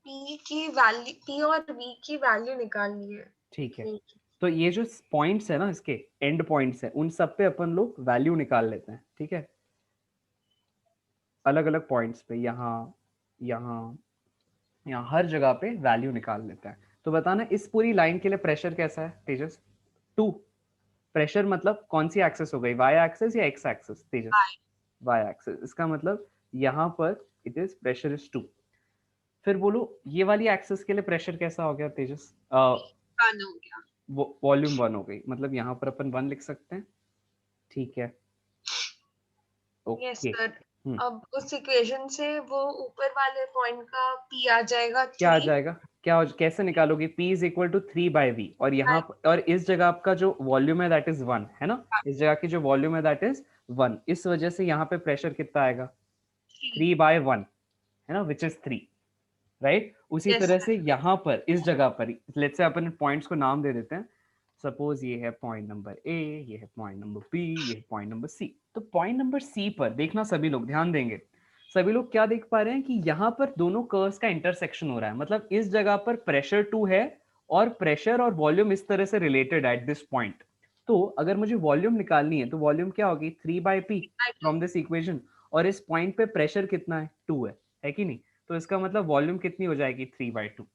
P की वैल्यू, P और V की वैल्यू निकाल ली है। ठीक है। तो ये जो पॉइंट्स है ना, इसके एंड पॉइंट्स है, उन सब पे अपन लोग वैल्यू निकाल लेते हैं। ठीक है, अलग अलग पॉइंट्स पे, यहाँ यहाँ यहाँ हर जगह पे वैल्यू निकाल लेते हैं। तो बताना इस पूरी लाइन के लिए प्रेशर कैसा है तेजस? 2। प्रेशर मतलब कौन सी एक्सेस हो गई, वाई एक्सेस या X axis Tejas? Y axis. इसका मतलब यहाँ पर इट इज प्रेशर इज 2। फिर बोलो ये वाली एक्सेस के लिए प्रेशर कैसा हो गया तेजस? वन हो गया। वॉल्यूम 1 हो गई, मतलब यहाँ पर अपन 1 लिख सकते हैं। ठीक है, यस ओके। सर। अब उस इक्वेशन से वो ऊपर वाले पॉइंट का p आ जाएगा 3। क्या आ जाएगा, कैसे निकालोगे? P is equal to 3/v, और यहाँ और इस जगह आपका जो वॉल्यूम है दैट इज 1 है ना, इस जगह की जो वॉल्यूम है दैट इज 1, इस वजह से यहाँ पे प्रेशर कितना आएगा? 3/1 है ना, विच इज 3, राइट? उसी तरह से यहाँ पर इस जगह पर लेट्स से अपन पॉइंट्स को नाम दे देते हैं। सपोज ये है पॉइंट नंबर ए, ये है पॉइंट नंबर बी, ये है पॉइंट नंबर सी। तो पॉइंट नंबर सी पर देखना, सभी लोग ध्यान देंगे, सभी लोग क्या देख पा रहे हैं कि यहाँ पर दोनों कर्व्स का इंटरसेक्शन हो रहा है, मतलब इस जगह पर प्रेशर 2 है और प्रेशर और वॉल्यूम इस तरह से रिलेटेड एट दिस पॉइंट। तो अगर मुझे वॉल्यूम निकालनी है तो वॉल्यूम क्या होगी? 3/p फ्रॉम दिस इक्वेशन, और इस पॉइंट पे प्रेशर कितना है? 2 है कि नहीं? तो इसका मतलब वॉल्यूम कितनी हो जाएगी? 3/2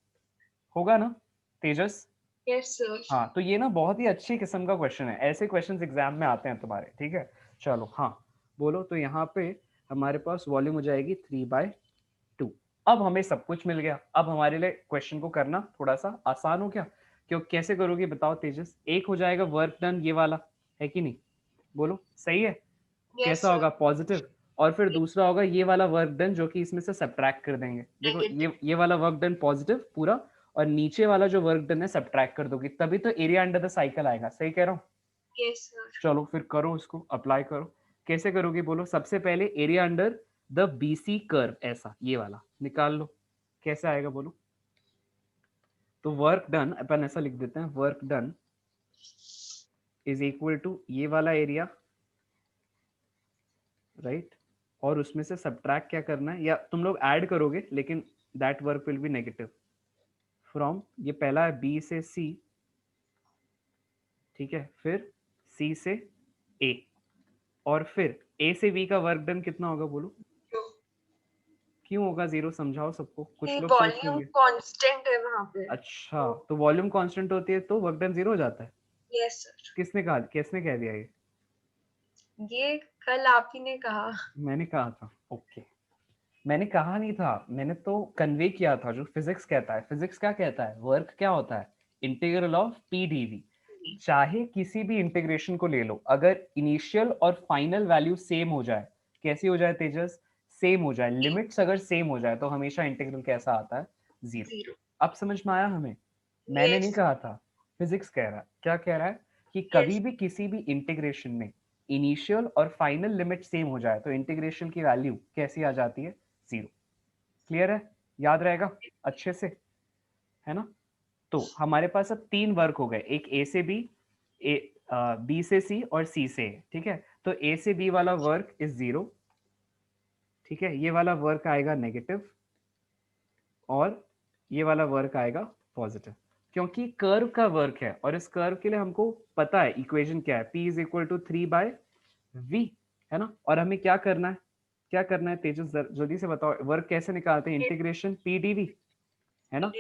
होगा ना तेजस? Yes sir. हाँ, तो ये ना बहुत ही अच्छी किस्म का क्वेश्चन है, ऐसे क्वेश्चंस एग्जाम में आते हैं तुम्हारे, ठीक है? चलो हाँ बोलो, तो यहाँ पे हमारे पास वॉल्यूम हो जाएगी 3/2। अब हमें सब कुछ मिल गया, अब हमारे लिए क्वेश्चन को करना थोड़ा सा आसान हो गया। क्यों, कैसे करोगे बताओ तेजस? एक हो जाएगा वर्क डन ये वाला, है कि नहीं? बोलो सही है? कैसा होगा? पॉजिटिव। और फिर दूसरा होगा ये वाला वर्क डन, जो कि इसमें से सब्ट्रैक्ट कर देंगे। देखो ये वाला वर्क डन पॉजिटिव पूरा, और नीचे वाला जो वर्क डन है सब्ट्रैक्ट कर दोगे, तभी तो एरिया अंडर द साइकिल आएगा। सही कह रहा हूँ? Yes sir. चलो फिर करो, उसको अप्लाई करो। कैसे करोगे बोलो? सबसे पहले area under the BC curve, ऐसा ये वाला निकाल लो। कैसे आएगा बोलो? तो वर्क डन अपन ऐसा लिख देते हैं, work done is equal to ये वाला एरिया, राइट? और उसमें से सब्ट्रैक्ट क्या करना है, या तुम लोग ऐड करोगे, लेकिन that work will be negative from, ये पहला है बी से सी, ठीक है, फिर सी से ए, और फिर ए से बी का वर्क डन कितना होगा बोलो? क्यों होगा 0? समझाओ सबको, कुछ लोग सोच वॉल्यूम लेंगे। कांस्टेंट है वहां पे। अच्छा, तो वॉल्यूम कांस्टेंट होती है तो वर्क डन 0 हो जाता है? Yes sir. किसने कहा, किसने कह दिया ये कल आप ही ने कहा। मैंने कहा था? ओके, मैंने कहा नहीं था, मैंने तो कन्वे किया था जो फिजिक्स कहता है। फिजिक्स क्या कहता है? वर्क क्या होता है? Integral of P dV. चाहे किसी भी इंटीग्रेशन को ले लो, अगर इनिशियल और फाइनल वैल्यू सेम हो जाए, कैसी हो जाए तेजस? सेम हो जाए, लिमिट्स अगर सेम हो जाए तो हमेशा इंटीग्रल कैसा आता है? 0। अब समझ में आया हमें? मैंने नहीं कहा था, फिजिक्स कह रहा है। क्या कह रहा है? कि कभी भी किसी भी इंटीग्रेशन में इनिशियल और फाइनल लिमिट सेम हो जाए तो इंटीग्रेशन की वैल्यू कैसी आ जाती है? 0। क्लियर है? याद रहेगा अच्छे से, है ना? तो हमारे पास अब 3 वर्क हो गए, एक ए से बी, बी से सी और सी से ए, ठीक है? तो ए से बी वाला वर्क इज 0, ठीक है? ये वाला वर्क आएगा नेगेटिव, और ये वाला वर्क आएगा पॉजिटिव, क्योंकि कर्व का वर्क है, और इस कर्व के लिए हमको पता है इक्वेशन क्या है, P is equal to 3/v, है ना? और हमें क्या करना है, क्या करना है तेजस? जल्दी से बताओ, वर्क कैसे निकालते हैं? इंटीग्रेशन पी डीवी, है ना?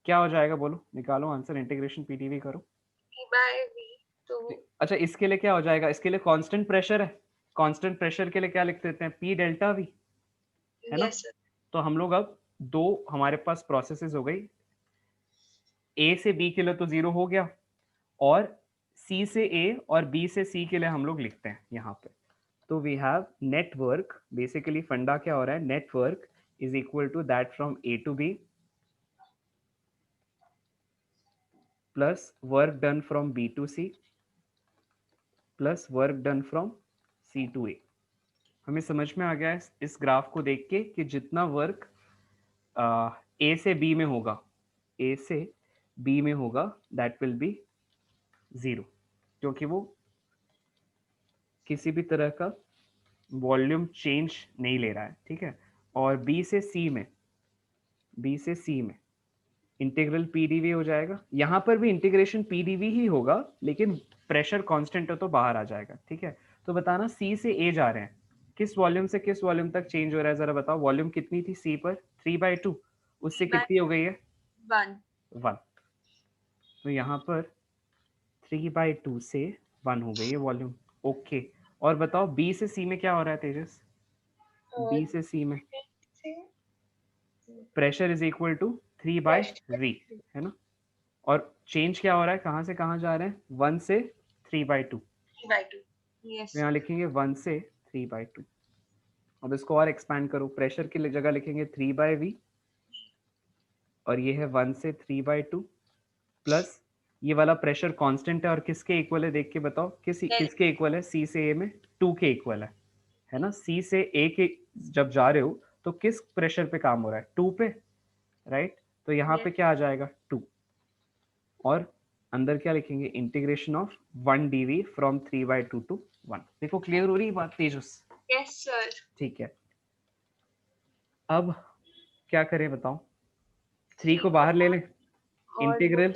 क्या हो जाएगा बोलो? निकालो आंसर, इंटीग्रेशन पी डीवी करो। तो अच्छा, इसके लिए क्या हो जाएगा? इसके लिए कांस्टेंट प्रेशर है, कांस्टेंट प्रेशर के लिए क्या लिख देते हैं? पी डेल्टा वी, है ना? तो हम लोग अब दो हमारे पास प्रोसेसेस हो गई, ए से बी के लिए तो 0 हो गया, और सी से ए और बी से सी के लिए हम लोग लिखते हैं यहाँ पे। तो वी हैव नेटवर्क, बेसिकली फंडा क्या हो रहा है? Net work is equal to that from A to B plus work done from B to C plus work done from C to A. हमें समझ में आ गया है इस ग्राफ को देख के कि जितना वर्क ए से बी में होगा, ए से बी में होगा, दैट विल बी 0, क्योंकि वो किसी भी तरह का वॉल्यूम चेंज नहीं ले रहा है, ठीक है? और बी से सी में, बी से सी में इंटीग्रल पीडीवी हो जाएगा। यहाँ पर भी इंटीग्रेशन पीडीवी ही होगा, लेकिन प्रेशर कांस्टेंट है तो बाहर आ जाएगा, ठीक है? तो बताना सी से ए जा रहे हैं, किस वॉल्यूम से किस वॉल्यूम तक चेंज हो रहा है जरा बताओ। वॉल्यूम कितनी थी सी पर 3/2, उससे 3/2 कितनी हो गई है 1 1। तो यहाँ पर 3/2 से 1 हो गई है वॉल्यूम। ओके, और बताओ बी से सी में क्या हो रहा है तेजस। बी से सी में से pressure is equal to 3/v, है ना। और चेंज क्या हो रहा है, कहाँ से कहाँ जा रहे हैं, 1 से 3/2। 3/2 यस तो यहाँ लिखेंगे 1 से 3/2। अब इसको और एक्सपैंड करो, प्रेशर की जगह लिखेंगे 3/v, और ये है 1 से 3/2 प्लस ये वाला प्रेशर कांस्टेंट है और किसके इक्वल है देख के बताओ, किसके इक्वल है, सी से ए में 2 के इक्वल है ना। सी से ए के जब जा रहे हो तो किस प्रेशर पे काम हो रहा है, 2 पे, राइट। तो यहाँ पे क्या आ जाएगा 2, और अंदर क्या लिखेंगे, integration of 1 dv from 3/2 to 1। देखो क्लियर हो रही है बात तेजस। यस सर ठीक है, अब क्या करें बताओ, 3 को बाहर ले लें, इंटीग्रल।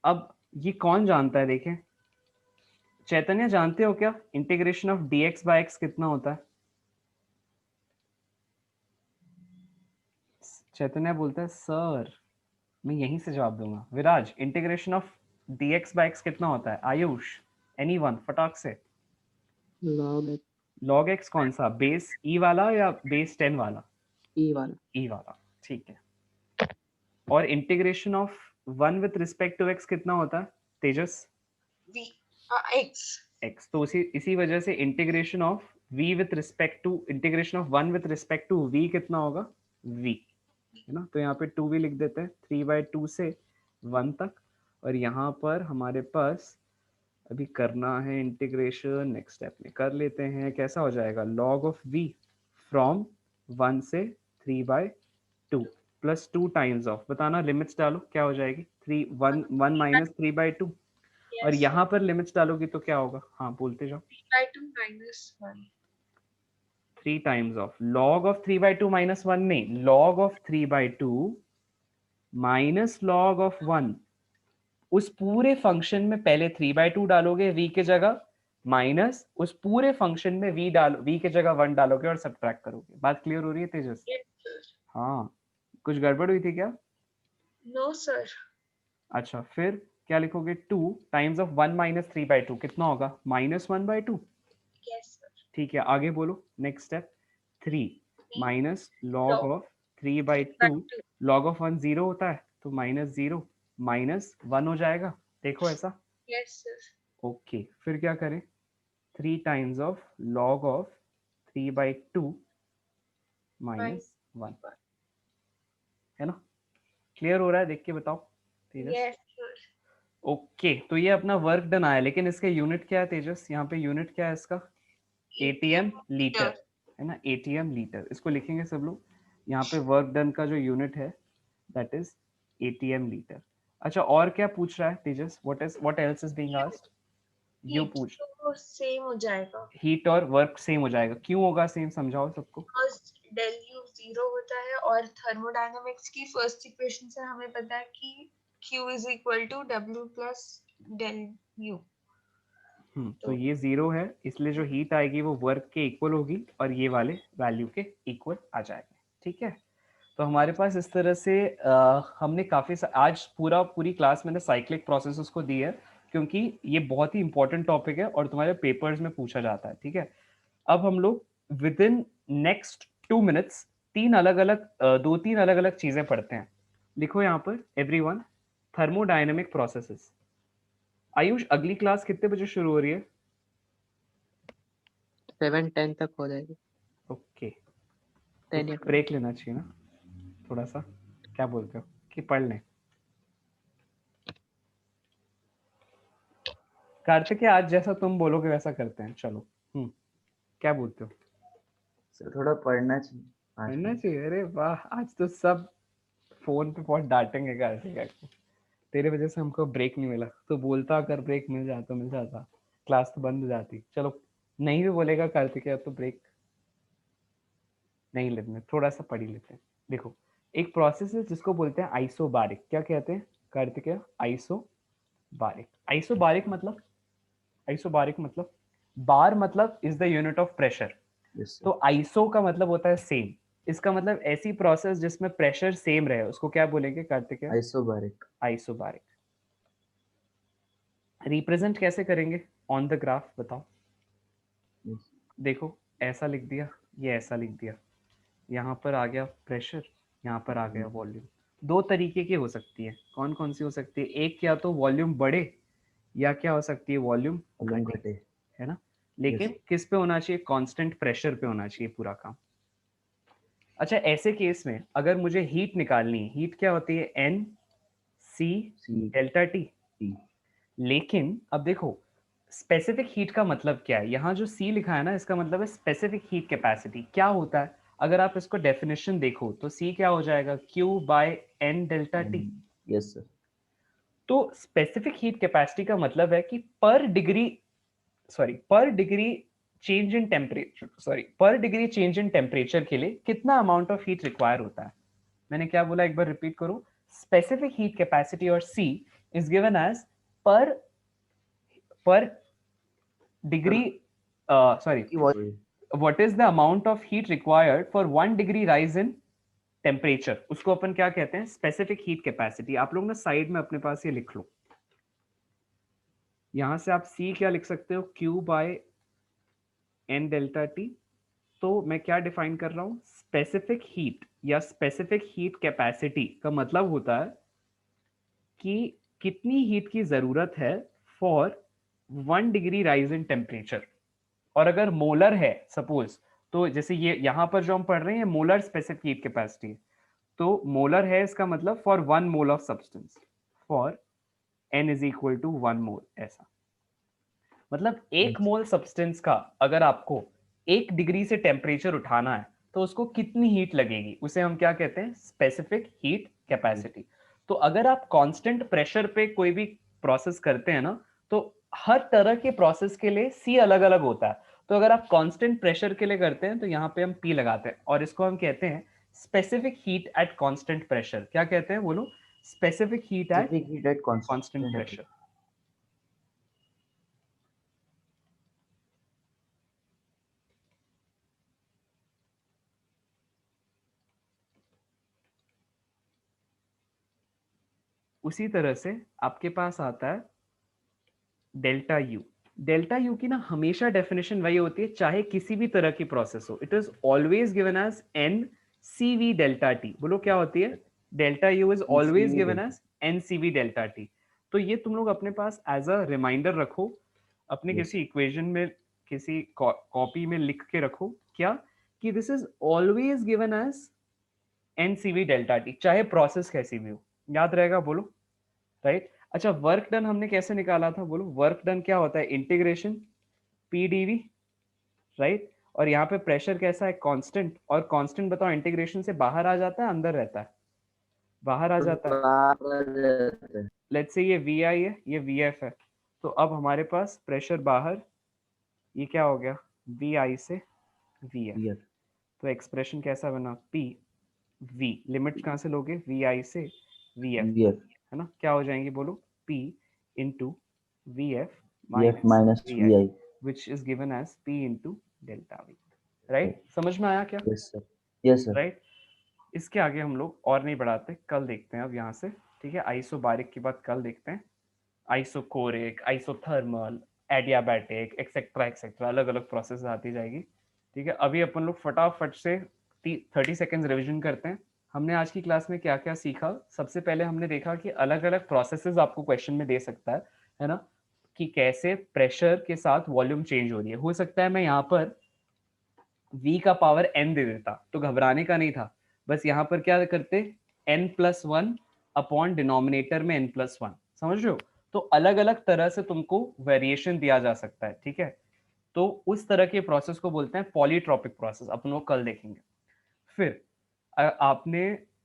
अब ये कौन जानता है देखें, चैतन्य जानते हो क्या, इंटीग्रेशन ऑफ dx/x कितना होता है। चैतन्य बोलता है सर, मैं यहीं से जवाब दूंगा। विराज, इंटीग्रेशन ऑफ dx/x कितना होता है। आयुष, एनीवन, फटाक से। log log x कौन सा, बेस ई वाला या बेस 10 वाला, e वाला ई वाला, ठीक है। और integration of 1 with respect to x कितना होता है तेजस, v x x। तो इसी वजह से integration of v with respect to, integration of 1 with respect to v कितना होगा, v, है ना। तो यहाँ पे 2v लिख देते हैं, 3/2 से 1 तक। और यहाँ पर हमारे पास अभी करना है इंटीग्रेशन, नेक्स्ट स्टेप में कर लेते हैं, कैसा हो जाएगा, log ऑफ v फ्रॉम 1 से 3/2 प्लस 2 टाइम्स ऑफ, बताना लिमिट्स डालो क्या हो जाएगी, 1 माइनस 3/2। और यहाँ पर लिमिट्स डालोगी तो क्या होगा, हाँ बोलते जाओ, 3/2 minus 1 3 times of log of 3/2 minus 1 नहीं, log of 3/2 minus log of 1। उस पूरे फंक्शन में पहले 3/2 डालोगे v के जगह, माइनस उस पूरे फंक्शन में v के जगह 1 डालोगे और सब्ट्रैक्ट करोगे। बात क्लियर हो रही है तेजस। yes sir हाँ, कुछ गड़बड़ हुई थी क्या। no sir अच्छा, फिर क्या लिखोगे, 2 टाइम्स ऑफ 1 माइनस 3/2 कितना होगा, -1/2। yes sir ठीक है, आगे बोलो next step, 3 minus log log of 3/2, log of 1 0 होता है तो -0 माइनस 1 हो जाएगा, देखो ऐसा। yes sir ओके, फिर क्या करें, 3 times of log of 3/2 minus 1, है ना। क्लियर हो रहा है, देख के बताओ तेजस। yes sir ओके, तो ये अपना वर्क डन आया, लेकिन इसका यूनिट क्या है तेजस, यहाँ पे यूनिट क्या है इसका, ATM लीटर, है ना, ATM लीटर। इसको लिखेंगे सब लोग, यहाँ पे वर्क डन का जो यूनिट है दैट इज ATM लीटर। अच्छा, और क्या पूछ रहा है Tejas, what else is being asked, you heat पूछ। तो सेम हो जाएगा हीट और वर्क सेम हो जाएगा, क्यों होगा सेम, समझाओ सबको। because del u 0 होता है और थर्मोडायनामिक्स की फर्स्ट इक्वेशन से हमें पता है कि q is equal to w plus del u तो ये 0 है, इसलिए जो हीट आएगी वो वर्क के इक्वल होगी और ये वाले वैल्यू के इक्वल आ जाएगा, ठीक है। तो हमारे पास इस तरह से हमने काफ़ी आज पूरी क्लास मैंने साइक्लिक प्रोसेसेस को दी है, क्योंकि ये बहुत ही इंपॉर्टेंट टॉपिक है और तुम्हारे पेपर्स में पूछा जाता है, ठीक है। अब हम लोग विद इन नेक्स्ट 2 मिनट्स दो तीन अलग अलग चीज़ें पढ़ते हैं। लिखो यहाँ पर एवरीवन, थर्मोडायनेमिक प्रोसेसेस। आयुष, अगली क्लास कितने बजे शुरू हो रही है। 7-10 तक हो जाएगी। ओके, 10 या ब्रेक लेना चाहिए ना थोड़ा सा, क्या बोलते हो कि पढ़ लें। कार्तिक, आज जैसा तुम बोलोगे वैसा करते हैं, चलो। क्या बोलते हो, सर थोड़ा पढ़ना चाहिए आज पढ़ना चाहिए। अरे वाह, आज तो सब फोन पे बहुत डांटेंगे कार्तिक को, तेरे वजह से हमको ब्रेक नहीं मिला। तो बोलता अगर ब्रेक मिल जाता क्लास तो बंद हो जाती। चलो, नहीं भी बोलेगा कार्तिक अब तो ब्रेक नहीं लेते, थोड़ा सा पढ़ ही लेते हैं। देखो, एक प्रोसेस है जिसको बोलते हैं आइसोबारिक। क्या कहते हैं कार्तिक, आइसोबारिक। आइसोबारिक मतलब बार मतलब is the unit of pressure, yes sir. तो आइसो का मतलब होता है सेम, इसका मतलब ऐसी प्रोसेस जिसमें प्रेशर सेम रहे उसको क्या बोलेंगे कार्तिक? आइसोबारिक। आइसोबारिक। रिप्रेजेंट कैसे करेंगे ऑन द ग्राफ बताओ? यस। देखो ऐसा लिख दिया, ये ऐसा लिख दिया, यहाँ पर आ गया प्रेशर, यहाँ पर आ गया वॉल्यूम। दो तरीके की हो सकती है, कौन कौन सी हो सकती है? एक या तो वॉल्यूम बढ़े या क्या हो सकती है वॉल्यूम वॉल्यूम घटे, घटे। है ना? लेकिन किस पे होना चाहिए? कांस्टेंट प्रेशर पे होना चाहिए पूरा काम। अच्छा ऐसे केस में अगर मुझे हीट निकालनी है, हीट क्या होती है? N C C delta T. T. लेकिन अब देखो स्पेसिफिक हीट का मतलब क्या है? यहाँ जो सी लिखा है ना इसका मतलब है स्पेसिफिक हीट कैपेसिटी। क्या होता है अगर आप इसको डेफिनेशन देखो तो सी क्या हो जाएगा? Q by N delta T. Yes sir. तो स्पेसिफिक हीट कैपेसिटी का मतलब है कि per degree change in temperature, per degree change in temperature के लिए कितना अमाउंट ऑफ हीट रिक्वायर होता है। मैंने क्या बोला एक बार रिपीट करो? स्पेसिफिक हीट कैपेसिटी और C is given as per degree sorry what is the amount of heat required for 1 degree rise in temperature, उसको अपन क्या कहते हैं? Specific heat capacity. आप लोग ना साइड में अपने पास ये लिख लो, यहां से आप C क्या लिख सकते हो? Q by N delta T। तो मैं क्या डिफाइन कर रहा हूं? स्पेसिफिक हीट या स्पेसिफिक हीट कैपेसिटी का मतलब होता है कि कितनी हीट की जरूरत है for 1 degree rise in temperature. और अगर मोलर है सपोज, तो जैसे ये यहाँ पर जो हम पढ़ रहे हैं मोलर स्पेसिफिक हीट कैपेसिटी, तो मोलर है इसका मतलब for 1 mole of substance, for n is equal to 1 mole. ऐसा मतलब एक मोल सब्सटेंस का अगर आपको 1 डिग्री से टेम्परेचर उठाना है तो उसको कितनी हीट लगेगी, उसे हम क्या कहते हैं? Specific heat capacity. तो अगर आप कांस्टेंट प्रेशर पे कोई भी प्रोसेस करते हैं ना, तो हर तरह के प्रोसेस के लिए सी अलग अलग होता है। तो अगर आप कांस्टेंट प्रेशर के लिए करते हैं तो यहाँ पे हम पी लगाते हैं और इसको हम कहते हैं specific heat at constant pressure. क्या कहते हैं बोलो? Specific heat at constant pressure. उसी तरह से आपके पास आता है डेल्टा यू। डेल्टा यू की ना हमेशा डेफिनेशन वही होती है चाहे किसी भी तरह की प्रोसेस हो, it is always given as N C V delta T. बोलो क्या होती है? Delta U is always given as N C V delta T. तो ये तुम लोग अपने पास एज अ रिमाइंडर रखो, अपने किसी इक्वेशन में किसी कॉपी में लिख के रखो क्या, कि this is always given as N C V delta T, चाहे प्रोसेस कैसी भी हो। याद रहेगा बोलो? राइट। अच्छा वर्क डन हमने कैसे निकाला था? बोलो वर्क डन क्या होता है? Integration P dV, right. और यहाँ पे प्रेशर कैसा है? कांस्टेंट। और कांस्टेंट बताओ इंटीग्रेशन से बाहर आ जाता है अंदर रहता है? बाहर आ जाता है। लेट्स से ये वी आई है, ये वी एफ है, तो अब हमारे पास प्रेशर बाहर, ये क्या हो गया? वी आई से वी एफ। तो एक्सप्रेशन कैसा बना? पी वी, लिमिट कहाँ से लोगे? वी आई से वी एफ, है ना? क्या हो जाएंगे बोलो? P into VF minus VI, which is given as P into delta V, right? समझ में आया क्या? Yes sir. Yes sir. Right. इसके आगे हम लोग और नहीं बढ़ाते, कल देखते हैं अब यहाँ से, ठीक है? आइसोबारिक की बात कल देखते हैं। Isochoric, isothermal, adiabatic etcetera etcetera अलग अलग प्रोसेस आती जाएगी, ठीक है? अभी अपन लोग फटाफट से 30 सेकेंड्स रिविजन करते हैं। हमने आज की क्लास में क्या क्या सीखा? सबसे पहले हमने देखा कि अलग अलग प्रोसेसेस आपको क्वेश्चन में दे सकता है ना? कि कैसे प्रेशर के साथ वॉल्यूम चेंज हो रही है। हो सकता है मैं यहाँ पर v का पावर n दे देता तो घबराने का नहीं था, बस यहाँ पर क्या करते? n+1 अपॉन डिनोमिनेटर में n+1, समझ रहे हो? तो अलग अलग तरह से तुमको वेरिएशन दिया जा सकता है, ठीक है? तो उस तरह के प्रोसेस को बोलते हैं पॉलीट्रॉपिक प्रोसेस, अपन लोग कल देखेंगे। फिर आपने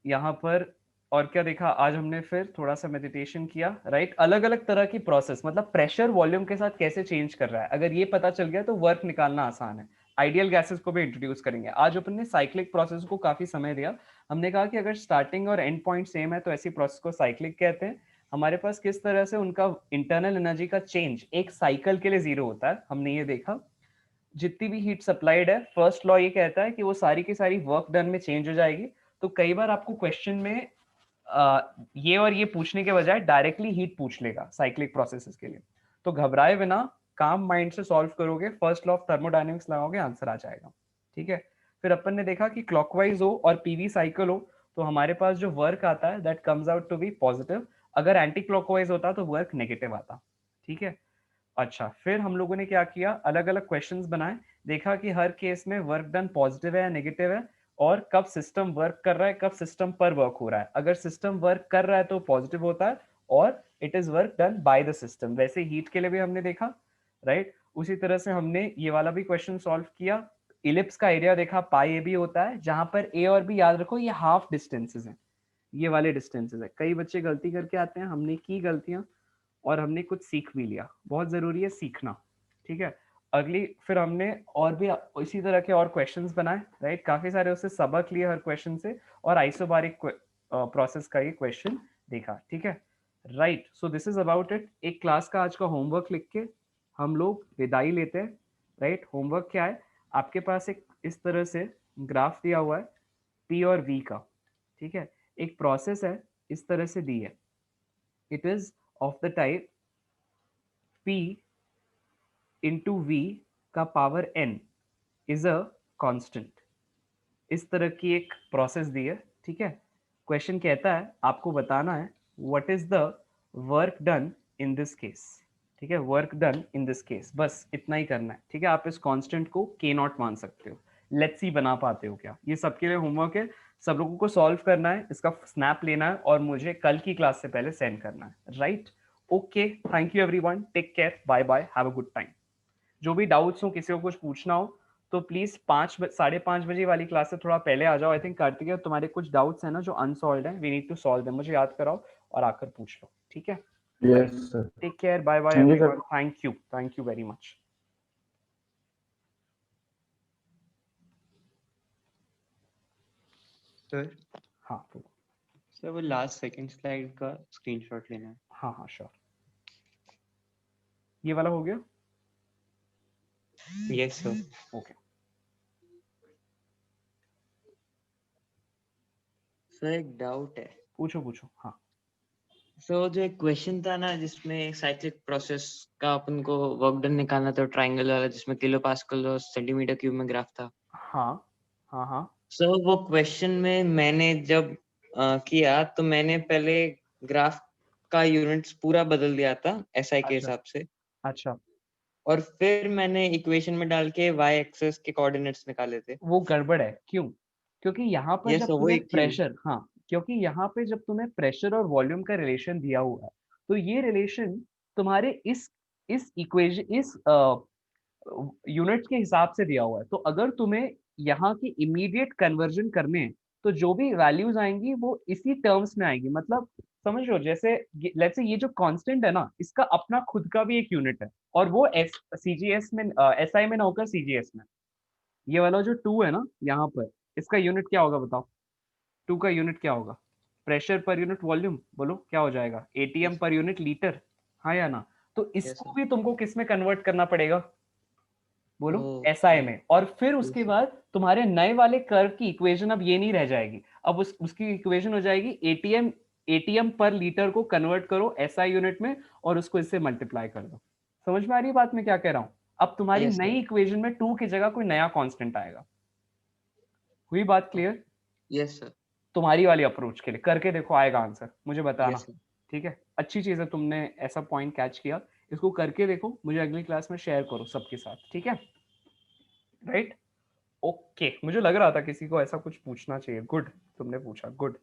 यहाँ पर और क्या देखा? आज हमने फिर थोड़ा सा मेडिटेशन किया, राइट? अलग अलग तरह की प्रोसेस, मतलब प्रेशर वॉल्यूम के साथ कैसे चेंज कर रहा है, अगर ये पता चल गया तो वर्क निकालना आसान है। आइडियल गैसेस को भी इंट्रोड्यूस करेंगे। आज अपन ने साइक्लिक प्रोसेस को काफी समय दिया। हमने कहा कि अगर स्टार्टिंग और एंड पॉइंट सेम है तो ऐसी प्रोसेस को साइक्लिक कहते हैं। हमारे पास किस तरह से उनका इंटरनल एनर्जी का चेंज एक साइकिल के लिए जीरो होता है, हमने ये देखा। जितनी भी हीट सप्लाइड है, फर्स्ट लॉ ये कहता है कि वो सारी की सारी वर्क डन में चेंज हो जाएगी। तो कई बार आपको क्वेश्चन में ये और ये पूछने के बजाय डायरेक्टली हीट पूछ लेगा साइक्लिक प्रोसेसेस के लिए। तो घबराए बिना काम माइंड से सॉल्व करोगे, फर्स्ट लॉ ऑफ थर्मोडायनेमिक्स लगाओगे, आंसर आ जाएगा। ठीक है, फिर अपन ने देखा कि क्लॉकवाइज हो और पीवी साइकिल हो तो हमारे पास जो वर्क आता है that comes out to be positive, अगर एंटी क्लॉकवाइज होता तो वर्क नेगेटिव आता। ठीक है, अच्छा, फिर हम लोगों ने क्या किया, अलग अलग क्वेश्चंस बनाए, देखा कि हर केस में वर्क डन पॉजिटिव है या नेगेटिव है, और कब सिस्टम वर्क कर रहा है, कब सिस्टम पर वर्क हो रहा है। अगर सिस्टम वर्क कर रहा है तो पॉजिटिव होता है और it is work done by the system. वैसे हीट के लिए भी हमने देखा, राइट। उसी तरह से हमने ये वाला भी क्वेश्चन सॉल्व किया। इलिप्स का एरिया देखा, पाई ए बी होता है, जहां पर ए और बी याद रखो ये हाफ डिस्टेंसेस हैं, ये वाले डिस्टेंसेस है। कई बच्चे गलती करके आते हैं, हमने की गलतियां और हमने कुछ सीख भी लिया, बहुत जरूरी है सीखना। ठीक है, अगली फिर हमने और भी इसी तरह के और क्वेश्चंस बनाए, राइट, काफी सारे उससे सबक लिए हर क्वेश्चन से, और आइसोबारिक प्रोसेस का ये क्वेश्चन देखा। ठीक है, right, so this is about it. एक क्लास का आज का होमवर्क लिख के हम लोग विदाई लेते हैं, राइट। होमवर्क क्या है, आपके पास एक इस तरह से ग्राफ दिया हुआ है पी और वी का। ठीक है, एक प्रोसेस है इस तरह से दी है, it is of the type P into V का power n is a constant. इस तरह की एक प्रोसेस दी है। ठीक है, क्वेश्चन कहता है आपको बताना है what is the work done in this case. ठीक है, work done in this case, बस इतना ही करना है। ठीक है, आप इस कांस्टेंट को के नॉट मान सकते हो। लेट्स सी बना पाते हो क्या, ये सबके लिए होमवर्क है, सब लोगों को सॉल्व करना है, इसका स्नैप लेना है और मुझे कल की क्लास से पहले सेंड करना है, right. Okay, thank you everyone, take care, bye bye, have a good time. जो भी डाउट्स हो, किसी को कुछ पूछना हो तो प्लीज 5:30 बजे वाली क्लास से थोड़ा पहले आ जाओ। आई थिंक कार्तिक तुम्हारे कुछ डाउट्स है ना जो अनसॉल्व है, we need to solve them, मुझे याद कराओ और आकर पूछ लो। ठीक है, Yes, sir. Take care, bye bye Thank you, sir. Everyone, thank you very much. Sir हाँ सर वो लास्ट सेकंड स्लाइड का स्क्रीनशॉट लेना है। हाँ हाँ श्योर, ये वाला हो गया। Yes sir. ओके, सर एक डाउट है। पूछो पूछो। हाँ सो जो एक क्वेश्चन था ना जिसमें साइक्लिक प्रोसेस का अपन को वर्क डन निकालना था, ट्रायंगल वाला जिसमें किलो पास्कल और सेंटीमीटर क्यूब में ग्राफ था। हाँ हाँ हाँ सो वो क्वेश्चन में मैंने जब किया तो मैंने पहले ग्राफ का यूनिट्स पूरा बदल दिया था एसआई के अच्छा हिसाब से, अच्छा, और फिर मैंने इक्वेशन में डाल के वाई एक्सेस के कोऑर्डिनेट्स निकाले थे। वो गड़बड़ है। क्यों? क्योंकि यहाँ पर यस जब सर, वो तुम्हें एक क्यों। प्रेशर, हाँ, क्योंकि यहाँ पे जब तुम्हें प्रेशर और वॉल्यूम का रिलेशन दिया हुआ है, तो ये रिलेशन तुम्हारे इस इक्वेशन, इस यूनिट्स के हिसाब से दिया हुआ है। तो अगर तुम्हें यहाँ की इमीडिएट कन्वर्जन करने हैं तो जो भी वैल्यूज आएंगी वो इसी टर्म्स में आएंगी। मतलब समझ लो, जैसे लेट्स से ये जो कांस्टेंट है ना, इसका अपना खुद का भी एक यूनिट है, और वो एस सीजीएस में, एसआई में ना होकर सीजीएस में। ये वाला जो 2 है ना यहाँ पर, इसका यूनिट क्या होगा बताओ? 2 का यूनिट क्या होगा? प्रेशर पर यूनिट वॉल्यूम, बोलो क्या हो जाएगा? एटीएम पर यूनिट लीटर, हाँ या ना? तो यस इसको सर। भी तुमको किस में कन्वर्ट करना पड़ेगा? बोलो एसआई ओके। में। और फिर उसके बाद तुम्हारे नए वाले कर्व की इक्वेशन अब ये नहीं रह जाएगी, अब उसकी इक्वेशन हो जाएगी एटीएम पर लीटर को कन्वर्ट करो एसआई यूनिट में और उसको इससे मल्टीप्लाई कर दो। समझ में आ रही है बात मैं क्या कह रहा हूं? अब तुम्हारी यस नई सर। इक्वेशन में 2 की जगह कोई नया कांस्टेंट आएगा। हुई बात क्लियर? Yes sir. तुम्हारी वाली अप्रोच के लिए करके देखो, आएगा आंसर, मुझे बताना। Yes sir. ठीक है, अच्छी चीज है तुमने ऐसा पॉइंट कैच किया, इसको करके देखो, मुझे अगली क्लास में शेयर करो सबके साथ। ठीक है, राइट। ओके, मुझे लग रहा था किसी को ऐसा कुछ पूछना चाहिए। गुड, तुमने पूछा, गुड।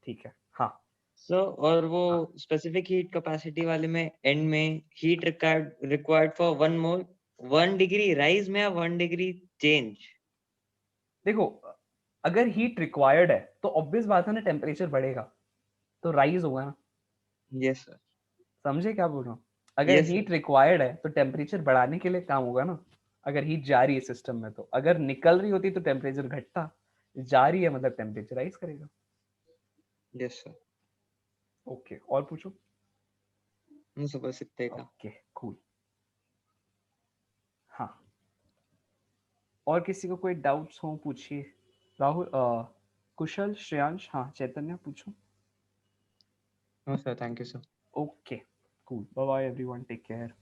ठीक है, हाँ सो और वो हाँ स्पेसिफिक हीट कैपेसिटी वाले में एंड में heat required for 1 mole 1 degree rise में या 1 डिग्री चेंज। देखो, अगर हीट रिक्वायर्ड है तो ऑब्वियस बात है ना, टेम्परेचर बढ़ेगा तो राइज होगा ना। Yes sir. समझे क्या बोल रहा हूँ? अगर यस सर। हीट रिक्वायर्ड है तो टेम्परेचर बढ़ाने के लिए काम होगा ना। अगर हीट जा रही है सिस्टम में, तो अगर निकल रही होती तो टेम्परेचर घटता, जा रही है मतलब टेम्परेचर राइज करेगा। Yes sir. ओके, और पूछो। सुपर सकते का। ओके कूल, हाँ और किसी को कोई डाउट्स हो पूछिए। राहुल, कुशल, श्रेयांश, हाँ चैतन्य पूछो। No sir, thank you sir. Okay cool, bye bye everyone, take care.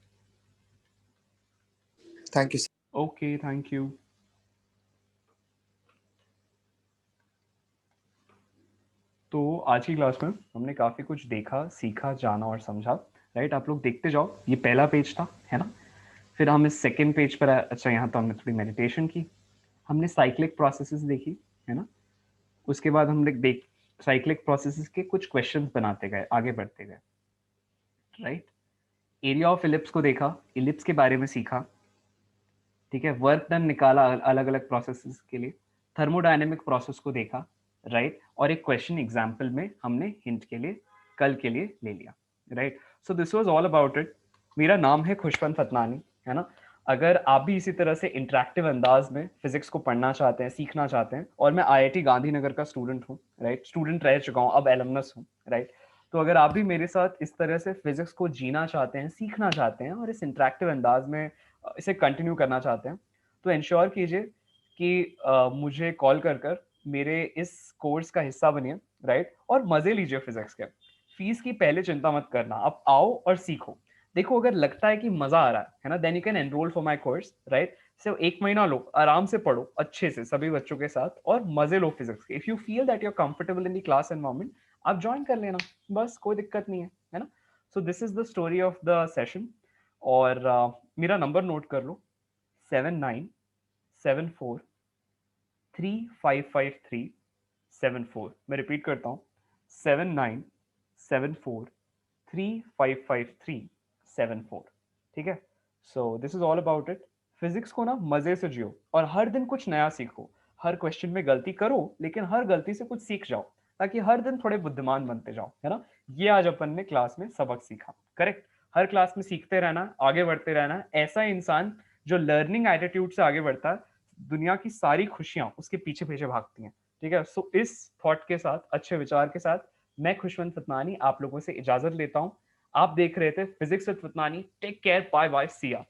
Thank you. Okay thank you. तो आज की क्लास में हमने काफ़ी कुछ देखा, सीखा, जाना और समझा, राइट। आप लोग देखते जाओ, ये पहला पेज था, है ना। फिर हम इस सेकेंड पेज पर अच्छा यहाँ तो हमने थोड़ी मेडिटेशन की, हमने साइक्लिक प्रोसेसेस देखी, है ना। उसके बाद हमने साइक्लिक प्रोसेसेस के कुछ क्वेश्चंस बनाते गए, आगे बढ़ते गए, राइट। एरिया ऑफ इलिप्स को देखा, इलिप्स के बारे में सीखा, ठीक है। वर्क डन निकाला अलग अलग प्रोसेसेस के लिए, थर्मोडायनेमिक प्रोसेस को देखा, राइट। और एक क्वेश्चन एग्जाम्पल में हमने हिंट के लिए कल के लिए ले लिया, right. So this was all about it. मेरा नाम है खुशवंत फतनानी, है ना। अगर आप भी इसी तरह से इंटरेक्टिव अंदाज में फिजिक्स को पढ़ना चाहते हैं, सीखना चाहते हैं, और मैं IIT गांधीनगर का स्टूडेंट हूँ, राइट, स्टूडेंट रह चुका हूँ, अब एलमनस हूँ, राइट। तो अगर आप भी मेरे साथ इस तरह से फिजिक्स को जीना चाहते हैं, सीखना चाहते हैं, और इस इंटरेक्टिव अंदाज में इसे कंटिन्यू करना चाहते हैं, तो इंश्योर कीजिए कि मुझे कॉल कर मेरे इस कोर्स का हिस्सा बनिए, राइट। और मजे लीजिए फिजिक्स के। फीस की पहले चिंता मत करना, आप आओ और सीखो। देखो, अगर लगता है कि मजा आ रहा है ना, then you can enrol for my course, right. सिर्फ 1 महीना लो, आराम से पढ़ो अच्छे से सभी बच्चों के साथ, और मजे लो फिजिक्स के। If you feel that you are comfortable in the class environment, आप ज्वाइन कर लेना, बस, कोई दिक्कत नहीं है ना। So this is the story of the session. और मेरा नंबर नोट कर लो, 7974355374। मैं रिपीट करता हूँ, 7974355374, ठीक है। सो this is all about it. Physics को ना मजे से जियो, और हर दिन कुछ नया सीखो। हर क्वेश्चन में गलती करो, लेकिन हर गलती से कुछ सीख जाओ, ताकि हर दिन थोड़े बुद्धिमान बनते जाओ, है ना। ये आज अपन ने क्लास में सबक सीखा, करेक्ट। हर क्लास में सीखते रहना, आगे बढ़ते रहना। ऐसा इंसान जो लर्निंग एटीट्यूड से आगे बढ़ता है, दुनिया की सारी खुशियां उसके पीछे पीछे भागती हैं, ठीक है। सो इस थॉट के साथ, अच्छे विचार के साथ, मैं खुशवंत फतनानी आप लोगों से इजाजत लेता हूं। आप देख रहे थे physics with Fatnani. Take care, bye bye, see या।